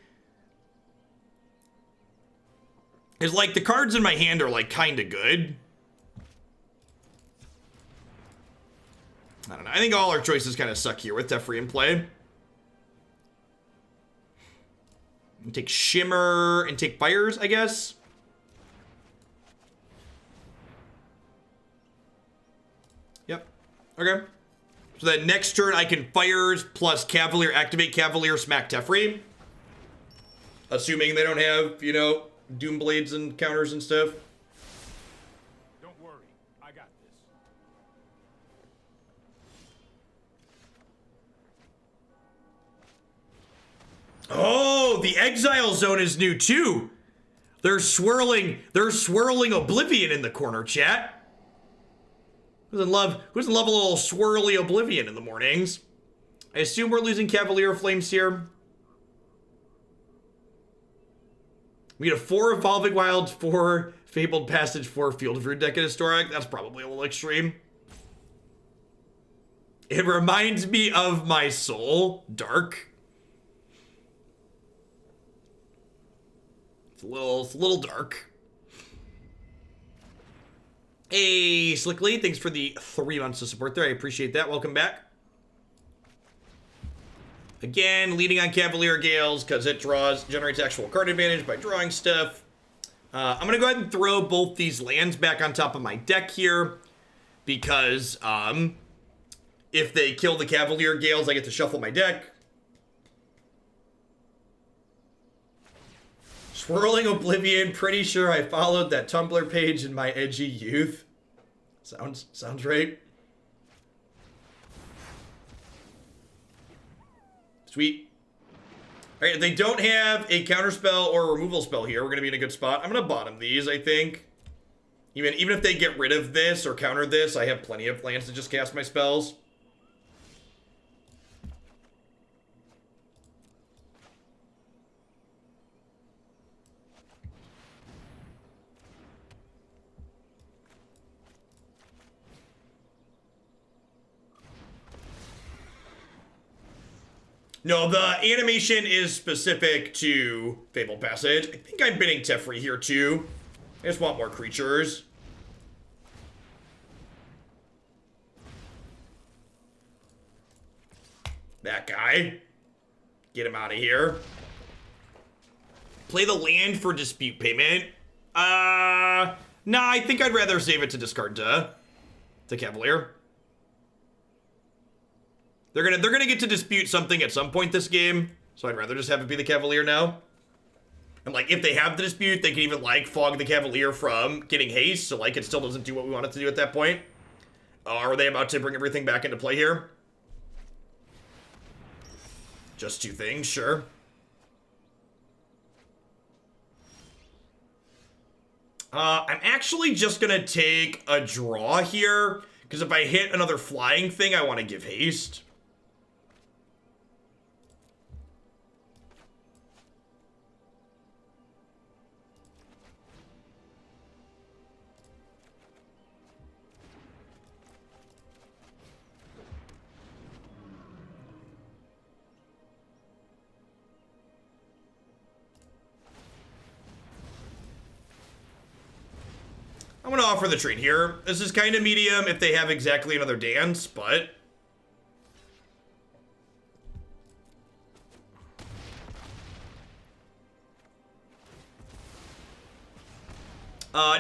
It's like the cards in my hand are like kind of good. I don't know. I think all our choices kind of suck here with Teferi in play. And take Shimmer and take Fires, I guess. Yep. Okay. So that next turn I can Fires plus Cavalier, activate Cavalier, smack Teferi. Assuming they don't have, you know, Doom Blades and counters and stuff. Don't worry, I got this. Oh, the Exile Zone is new too. They're swirling Oblivion in the corner, chat. Who doesn't love a little swirly Oblivion in the mornings? I assume we're losing Cavalier of Flames here. We get a 4 Evolving Wilds, 4 Fabled Passage, 4 Field of Rude deck at Historic. That's probably a little extreme. It reminds me of my soul, Dark. It's a little dark. Hey, Slickly, thanks for the 3 months of support there. I appreciate that. Welcome back. Again, leading on Cavalier of Gales because it generates actual card advantage by drawing stuff. I'm going to go ahead and throw both these lands back on top of my deck here because if they kill the Cavalier of Gales, I get to shuffle my deck. Swirling Oblivion, pretty sure I followed that Tumblr page in my edgy youth. Sounds right. Sweet. All right, if they don't have a counterspell or a removal spell here, we're going to be in a good spot. I'm going to bottom these, I think. Even if they get rid of this or counter this, I have plenty of lands to just cast my spells. No, the animation is specific to Fabled Passage. I think I'm bidding Teferi here too. I just want more creatures. That guy. Get him out of here. Play the land for dispute payment. Nah, I think I'd rather save it to discard to Cavalier. They're gonna get to dispute something at some point this game, so I'd rather just have it be the Cavalier now. And like, if they have the dispute, they can even like fog the Cavalier from getting haste, so like it still doesn't do what we want it to do at that point. Are they about to bring everything back into play here? Just two things, sure. I'm actually just gonna take a draw here, because if I hit another flying thing, I want to give haste. I'm going to offer the trade here. This is kind of medium if they have exactly another dance, but...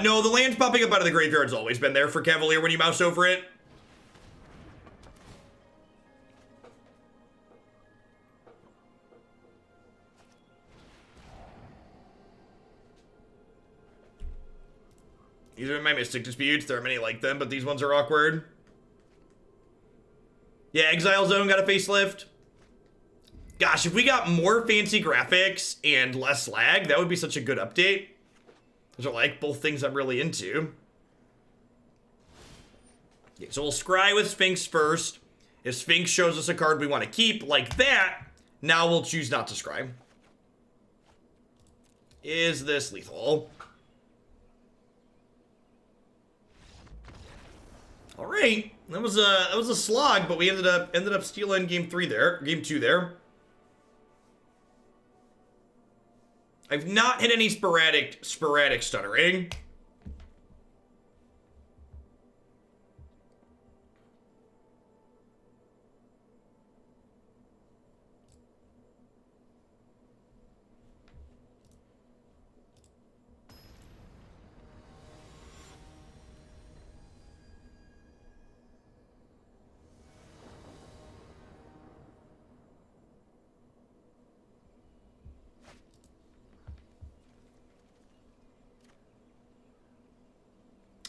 no, the land popping up out of the graveyard's always been there for Cavalier when you mouse over it. These are my Mystic Disputes. There are many like them, but these ones are awkward. Yeah, Exile Zone got a facelift. Gosh, if we got more fancy graphics and less lag, that would be such a good update. Those are like both things I'm really into. Okay, so we'll scry with Sphinx first. If Sphinx shows us a card we want to keep like that, now we'll choose not to scry. Is this lethal? All right, that was a slog, but we ended up stealing game 2 there. I've not hit any sporadic stuttering.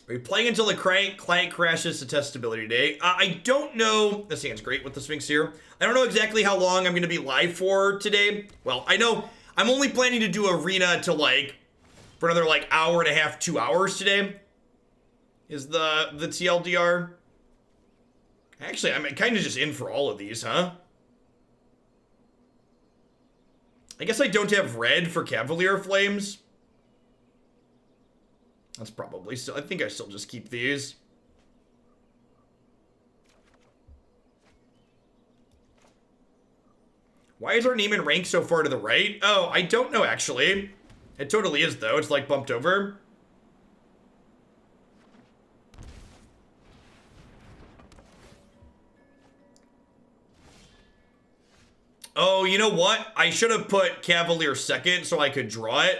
Are you playing until the client crashes to test stability today? I don't know. This hand's great with the Sphinx here. I don't know exactly how long I'm going to be live for today. Well, I know I'm only planning to do Arena to for another hour and a half, 2 hours today. Is the TLDR. Actually, I'm kind of just in for all of these, huh? I guess I don't have red for Cavalier of Flames. That's probably still, I think I still just keep these. Why is our name and rank so far to the right? Oh, I don't know actually. It totally is though, it's bumped over. Oh, you know what? I should have put Cavalier second so I could draw it.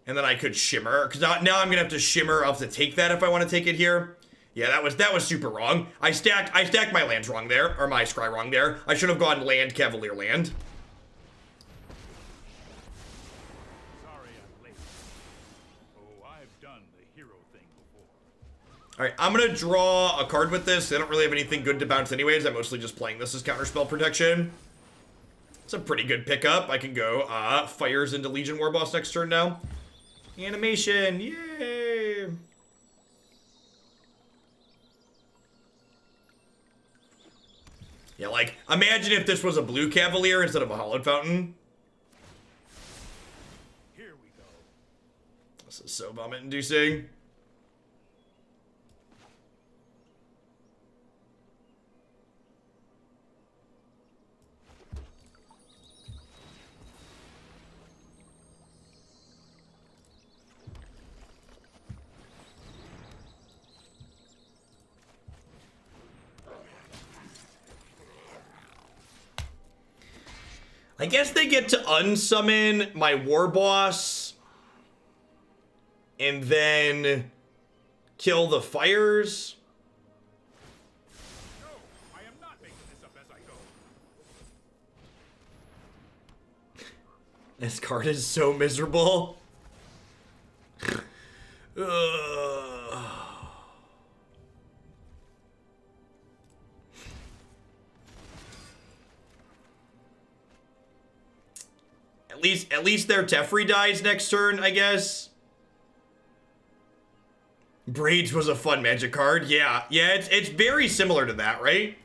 And then I could Shimmer. Because now I'm going to have to Shimmer. I'll have to take that if I want to take it here. Yeah, that was super wrong. I stacked my lands wrong there. Or my scry wrong there. I should have gone land, Cavalier, land. Sorry I'm late. Oh, I've done the hero thing before. Alright, I'm going to draw a card with this. I don't really have anything good to bounce anyways. I'm mostly just playing this as counterspell protection. It's a pretty good pickup. I can go Fires into Legion Warboss next turn now. Animation, yay! Yeah, like, imagine if this was a blue Cavalier instead of a Hallowed Fountain. Here we go. This is so vomit-inducing. I guess they get to unsummon my Warboss and then kill the fires. No, I am not making this up as I go. This card is so miserable. Ugh. At least their Teferi dies next turn, I guess. Braids was a fun Magic card. Yeah, it's very similar to that, right?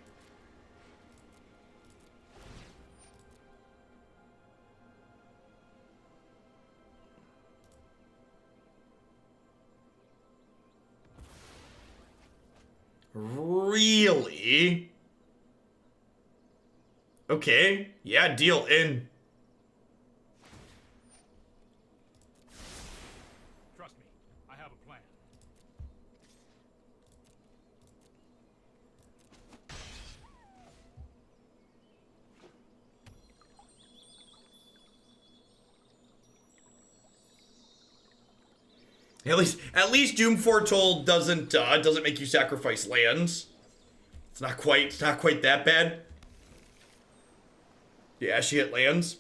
Really? Okay. Yeah, deal in. Trust me, I have a plan. At least Doom Foretold doesn't make you sacrifice lands. It's not quite that bad. Yeah, she hit lands.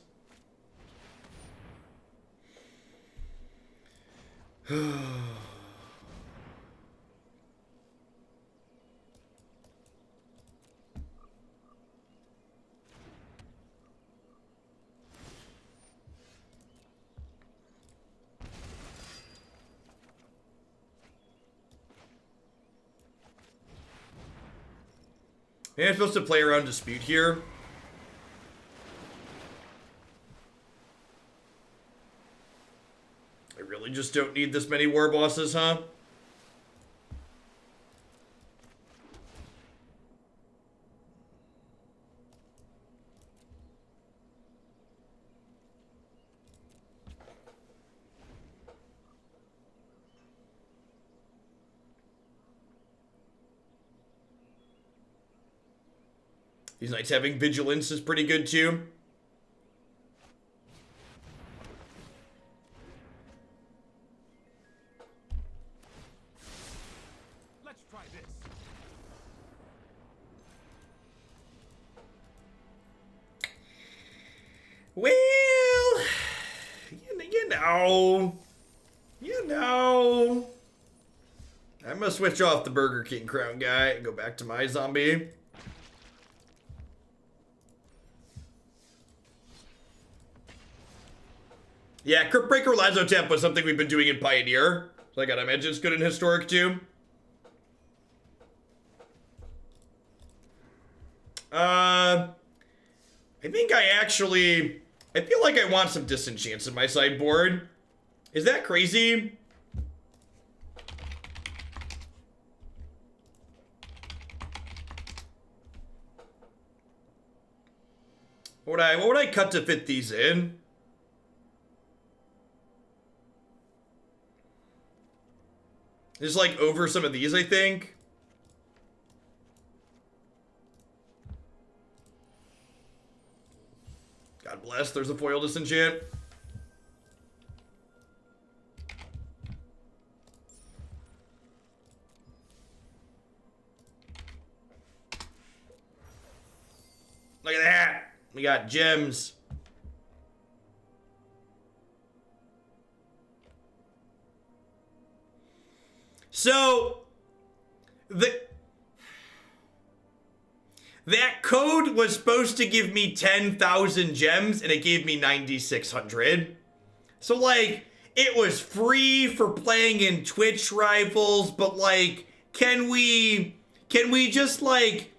Maybe I'm supposed to play around Dispute here. I really just don't need this many war bosses, huh? These knights having vigilance is pretty good too. Let's try this. Well, you know. I'm gonna switch off the Burger King crown guy and go back to my zombie. Yeah, Crypt Breaker Lazo Temp was something we've been doing in Pioneer. So I gotta imagine it's good in Historic too. I think I feel like I want some disenchants in my sideboard. Is that crazy? What would I cut to fit these in? Just like over some of these, I think. God bless, there's a foil disenchant. Look at that. We got gems. So, that code was supposed to give me 10,000 gems, and it gave me 9,600. So, like, it was free for playing in Twitch Rivals, but, like, can we just, like,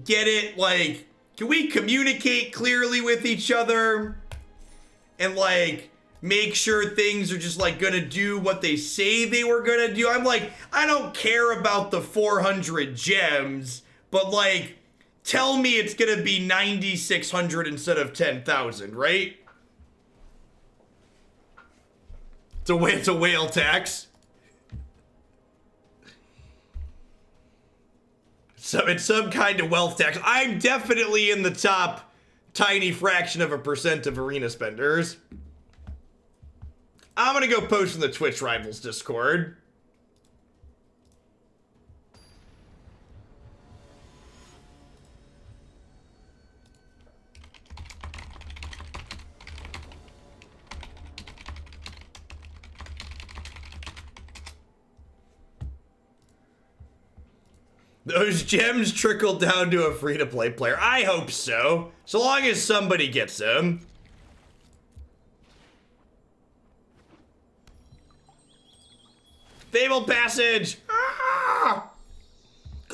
get it, like, can we communicate clearly with each other? And, like, make sure things are just, like, gonna do what they say they were gonna do? I'm like, I don't care about the 400 gems, but, like, tell me it's gonna be 9,600 instead of 10,000, right? It's a whale tax. So it's some kind of wealth tax. I'm definitely in the top tiny fraction of a % of arena spenders. I'm gonna go post in the Twitch Rivals Discord. Those gems trickle down to a free-to-play player. I hope so. So long as somebody gets them. Fabled Passage! Ah!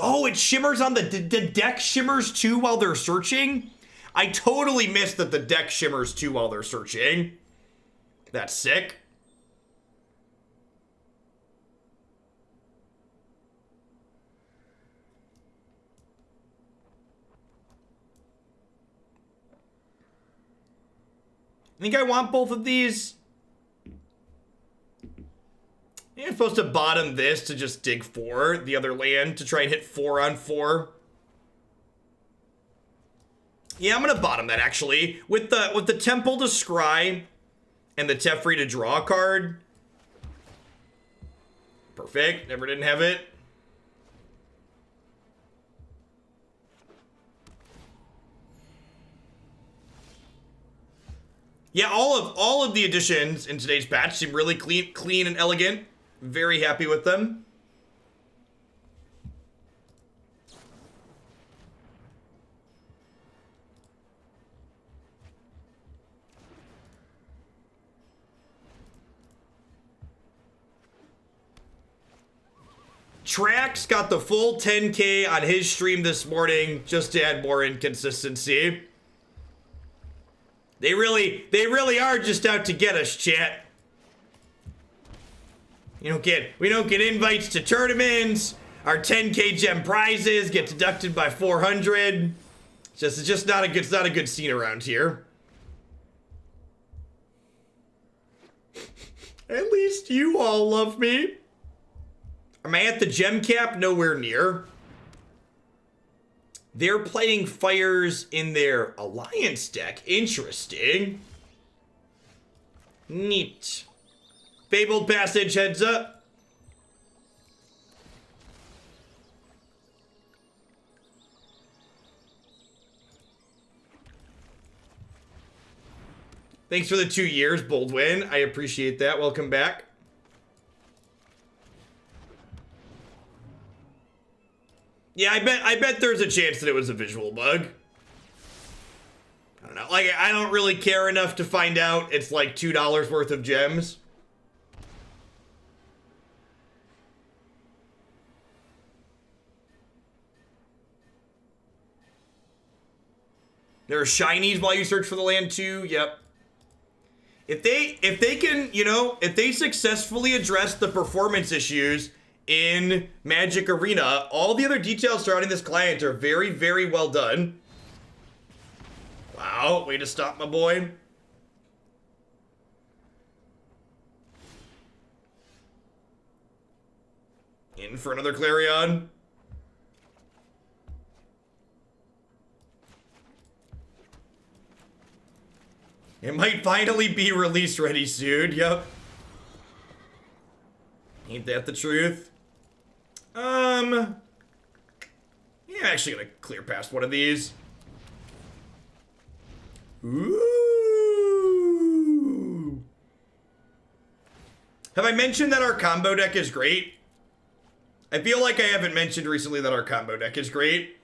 Oh, it shimmers on the deck shimmers too while they're searching? I totally missed that the deck shimmers too while they're searching. That's sick. I think I want both of these. I'm supposed to bottom this to just dig 4, the other land, to try and hit 4 on 4. Yeah, I'm gonna bottom that actually. With the Temple to scry and the Teferi to draw a card. Perfect. Never didn't have it. Yeah, all of the additions in today's patch seem really clean and elegant. Very happy with them. Trax got the full 10K on his stream this morning just to add more inconsistency. They really are just out to get us, chat. We don't get invites to tournaments. Our 10K gem prizes get deducted by 400. It's just not a good scene around here. At least you all love me. Am I at the gem cap? Nowhere near. They're playing fires in their alliance deck. Interesting. Neat. Fabled Passage, heads up. Thanks for the 2 years, Boldwin. I appreciate that. Welcome back. Yeah, I bet there's a chance that it was a visual bug. I don't know. Like, I don't really care enough to find out. It's like $2 worth of gems. There are shinies while you search for the land too. Yep. If they can, if they successfully address the performance issues in Magic Arena, all the other details surrounding this client are very, very well done. Wow, way to stop, my boy. In for another Clarion. It might finally be release ready soon, yep. Ain't that the truth? Yeah, I'm actually gonna clear past one of these. Ooh. Have I mentioned that our combo deck is great? I feel like I haven't mentioned recently that our combo deck is great.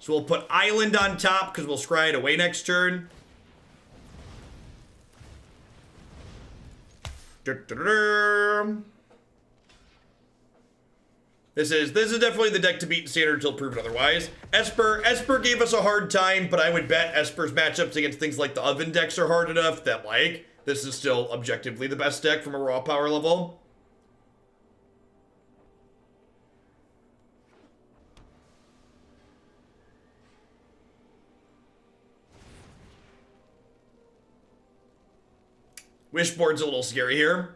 So we'll put Island on top because we'll scry it away next turn. This is definitely the deck to beat in Standard until proven otherwise. Esper gave us a hard time, but I would bet Esper's matchups against things like the Oven decks are hard enough that, like, this is still objectively the best deck from a raw power level. Wishboard's a little scary here.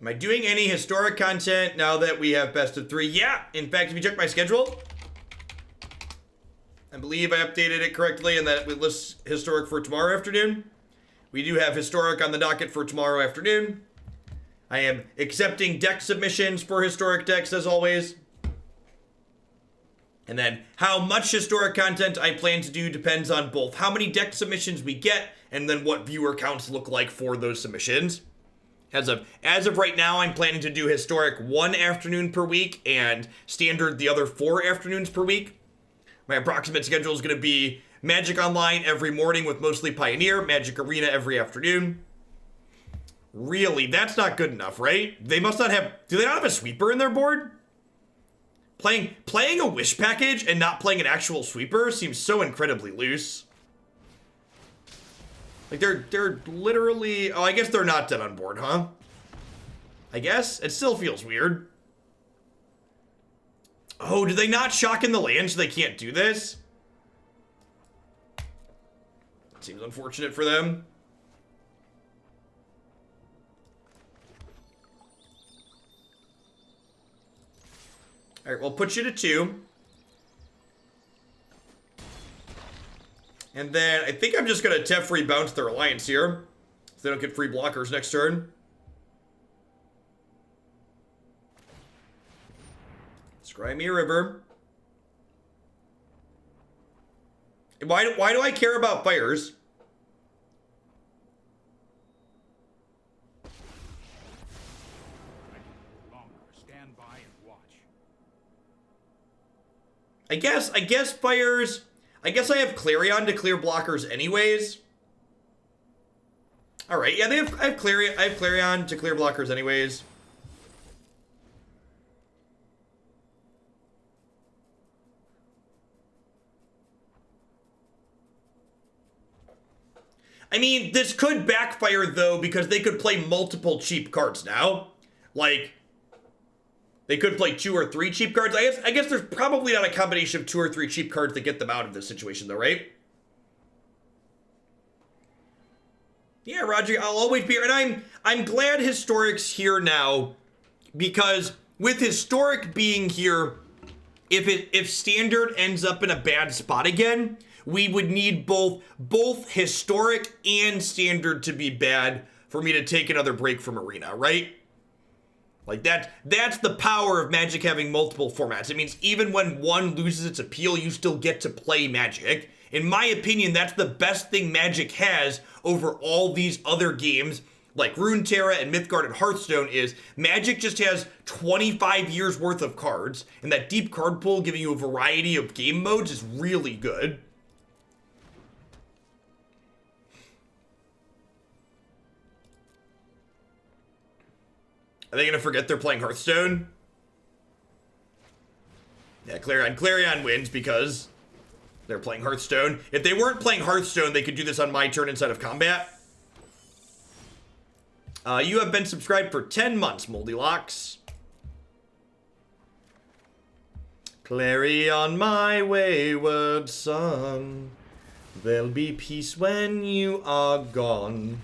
Am I doing any historic content now that we have best of 3? Yeah, in fact, if you check my schedule, I believe I updated it correctly and that it lists historic for tomorrow afternoon. We do have historic on the docket for tomorrow afternoon. I am accepting deck submissions for historic decks as always. And then how much historic content I plan to do depends on both how many deck submissions we get and then what viewer counts look like for those submissions. As of right now, I'm planning to do historic 1 afternoon per week and standard the other 4 afternoons per week. My approximate schedule is going to be Magic Online every morning with mostly Pioneer, Magic Arena every afternoon. Really, that's not good enough, right? They must not have, do they not have a sweeper in their board? Playing a wish package and not playing an actual sweeper seems so incredibly loose. Like, they're literally... Oh, I guess they're not dead on board, huh? I guess? It still feels weird. Oh, do they not shock in the land so they can't do this? Seems unfortunate for them. Alright, we'll put you to 2. And then I think I'm just going to Teferi bounce their alliance here. So they don't get free blockers next turn. Scry me a river. Why do I care about fires? Stand by and watch. I guess fires... I guess I have Clarion to clear blockers anyways. Alright, yeah, I have Clarion to clear blockers anyways. I mean, this could backfire though, because they could play multiple cheap cards now. Like, they could play 2 or 3 cheap cards. I guess there's probably not a combination of 2 or 3 cheap cards that get them out of this situation, though, right? Yeah, Roger, I'll always be here. And I'm glad Historic's here now, because with Historic being here, if Standard ends up in a bad spot again, we would need both Historic and Standard to be bad for me to take another break from Arena, right? Like, that's the power of Magic having multiple formats. It means even when one loses its appeal, you still get to play Magic. In my opinion, that's the best thing Magic has over all these other games, like Runeterra and Mythgard and Hearthstone, is Magic just has 25 years worth of cards, and that deep card pool giving you a variety of game modes is really good. Are they gonna forget they're playing Hearthstone? Yeah, Clarion wins because they're playing Hearthstone. If they weren't playing Hearthstone, they could do this on my turn instead of combat. You have been subscribed for 10 months, Moldylocks. Clarion, my wayward son, there'll be peace when you are gone.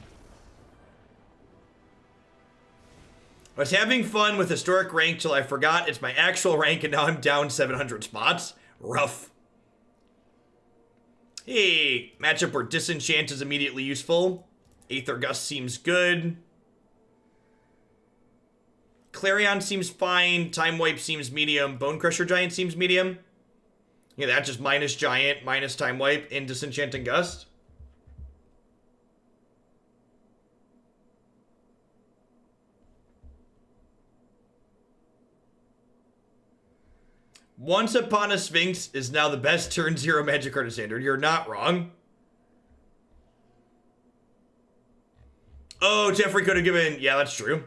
I was having fun with historic rank till I forgot it's my actual rank and now I'm down 700 spots. Rough. Hey, matchup where Disenchant is immediately useful. Aether Gust seems good. Clarion seems fine. Time Wipe seems medium. Bonecrusher Giant seems medium. Yeah, that just minus Giant, minus Time Wipe, in Disenchant and Gust. Once Upon a Sphinx is now the best turn 0 magic card in Standard. You're not wrong. Oh, Teferi could have given... Yeah, that's true.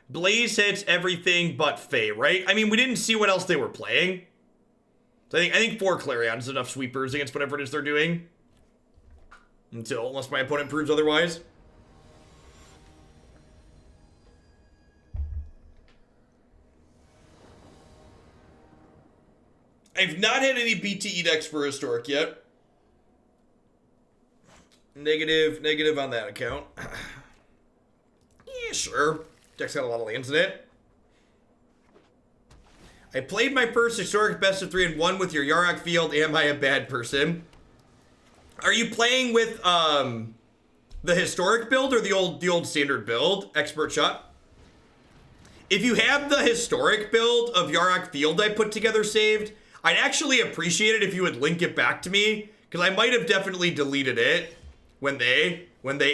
Blaze hits everything but Fae, right? I mean, we didn't see what else they were playing. So I think 4 Clarions is enough sweepers against whatever it is they're doing. Unless my opponent proves otherwise. I've not had any BTE decks for Historic yet. Negative on that account. Yeah, sure. Deck's got a lot of lands in it. I played my first Historic best of 3 and won with your Yarok Field. Am I a bad person? Are you playing with the Historic build or the old Standard build? Expert shot. If you have the Historic build of Yarok Field I put together saved, I'd actually appreciate it if you would link it back to me, because I might have definitely deleted it when they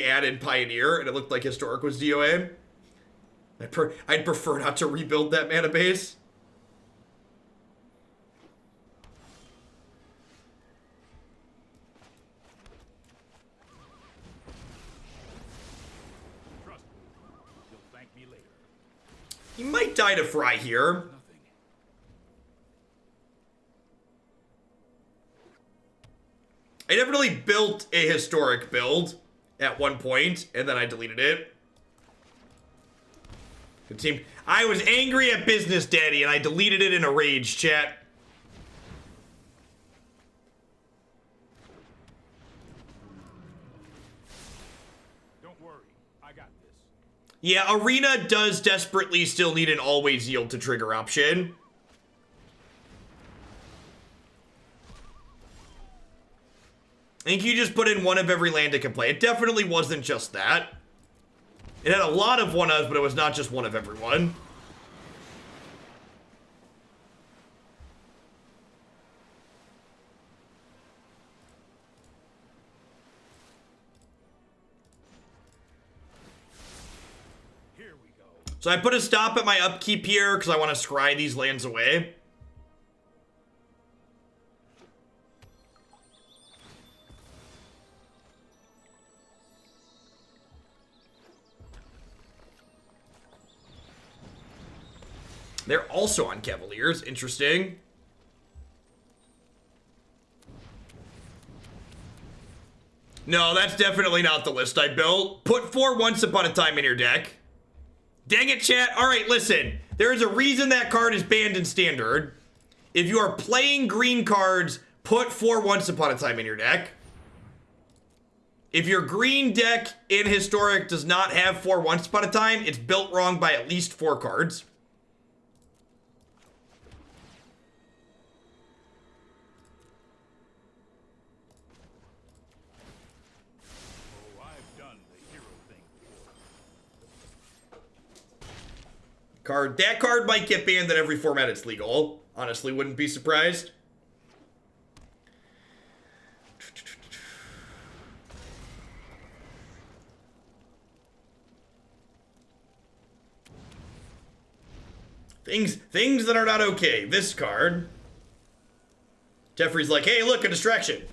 added Pioneer and it looked like Historic was DOA. I'd prefer not to rebuild that mana base. Trust me. You'll thank me later. He might die to Fry here. Nothing. I definitely built a Historic build at one point, and then I deleted it. Good team. I was angry at Business Daddy, and I deleted it in a rage, chat. Don't worry. I got this. Yeah, Arena does desperately still need an always yield to trigger option. I think you just put in one of every land it can play. It definitely wasn't just that. It had a lot of one-ofs, but it was not just one of everyone. Here we go. So I put a stop at my upkeep here because I want to scry these lands away. They're also on Cavaliers. Interesting. No, that's definitely not the list I built. Put 4 Once Upon a Time in your deck. Dang it, chat. All right, listen. There is a reason that card is banned in Standard. If you are playing green cards, put 4 Once Upon a Time in your deck. If your green deck in Historic does not have 4 Once Upon a Time, it's built wrong by at least 4 cards. That card might get banned in every format it's legal. Honestly, wouldn't be surprised. Things that are not okay. This card. Teferi's like, hey, look, a distraction.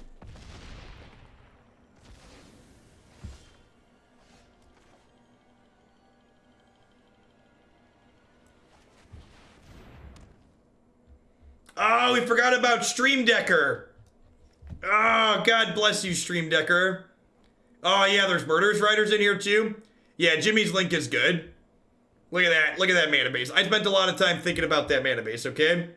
Oh, we forgot about Stream Decker. Oh, God bless you, Stream Decker. Oh, yeah, there's Murderous Riders in here, too. Yeah, Jimmy's Link is good. Look at that. Look at that mana base. I spent a lot of time thinking about that mana base, okay? I am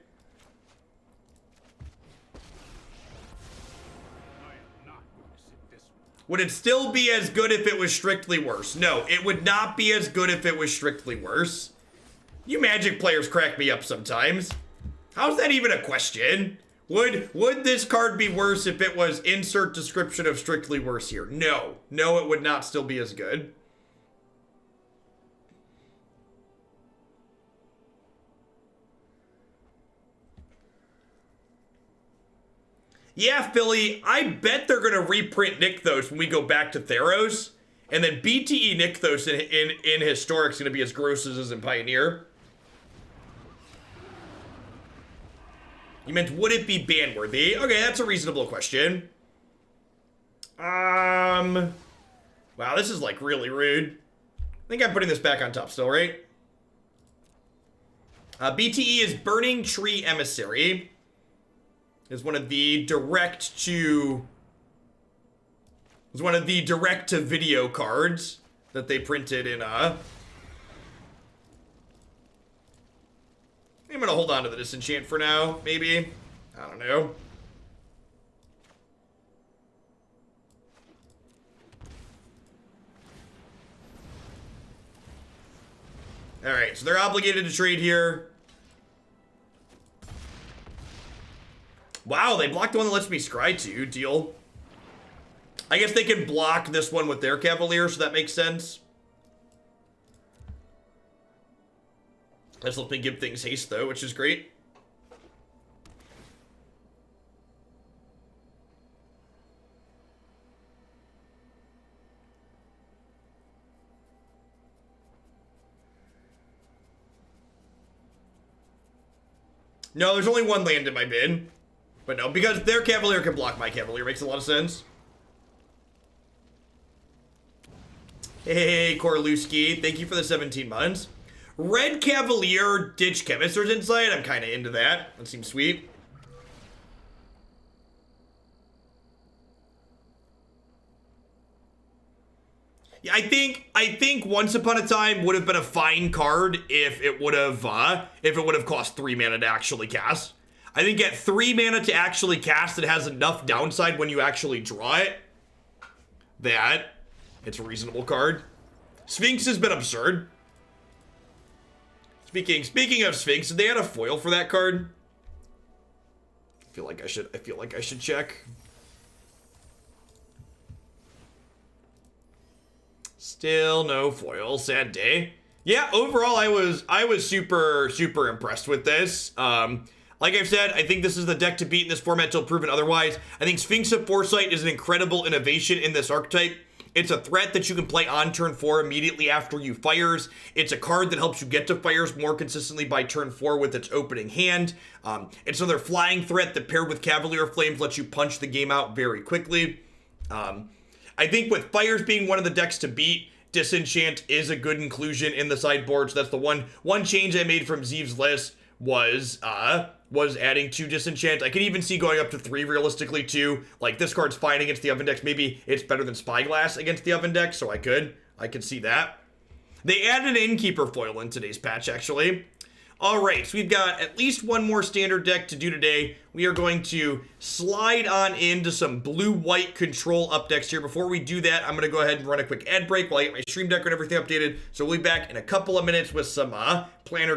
not going to sit this one. Would it still be as good if it was strictly worse? No, it would not be as good if it was strictly worse. You Magic players crack me up sometimes. How's that even a question? Would this card be worse if it was insert description of strictly worse here? No. No, it would not still be as good. Yeah, Philly, I bet they're going to reprint Nykthos when we go back to Theros. And then BTE Nykthos in Historic's going to be as gross as is in Pioneer. You meant, would it be ban-worthy? Okay, that's a reasonable question. Wow, this is, like, really rude. I think I'm putting this back on top still, right? BTE is Burning Tree Emissary. Is one of the direct to video cards that they printed in I'm gonna hold on to the Disenchant for now, maybe. I don't know. Alright, so they're obligated to trade here. Wow, they blocked the one that lets me scry too. Deal. I guess they can block this one with their Cavalier, so that makes sense. Let's let me give things haste, though, which is great. No, there's only one land in my bin. But no, because their Cavalier can block my Cavalier. Makes a lot of sense. Hey, Korluski. Thank you for the 17 months. Red Cavalier Ditch Chemist's Insight. I'm kind of into that. That seems sweet. Yeah, I think Once Upon a Time would have been a fine card if it would have cost 3 mana to actually cast. I think at 3 mana to actually cast, it has enough downside when you actually draw it that it's a reasonable card. Sphinx has been absurd. Speaking of Sphinx, did they add a foil for that card? I feel like I should check. Still no foil. Sad day. Yeah, overall I was super impressed with this. Like I've said, I think this is the deck to beat in this format till proven otherwise. I think Sphinx of Foresight is an incredible innovation in this archetype. It's a threat that you can play on turn 4 immediately after you fires. It's a card that helps you get to fires more consistently by turn 4 with its opening hand. It's another flying threat that paired with Cavalier of Flames lets you punch the game out very quickly. I think with fires being one of the decks to beat, Disenchant is a good inclusion in the sideboard. So that's the one change I made from Zeev's list was adding 2 Disenchant. I could even see going up to 3 realistically too. Like, this card's fine against the Oven decks. Maybe it's better than Spyglass against the Oven deck, so I could see that. They added an Innkeeper foil in today's patch, actually. Alright, so we've got at least one more standard deck to do today. We are going to slide on into some blue-white control up decks here. Before we do that, I'm going to go ahead and run a quick ad break while I get my stream deck and everything updated. So we'll be back in a couple of minutes with some planner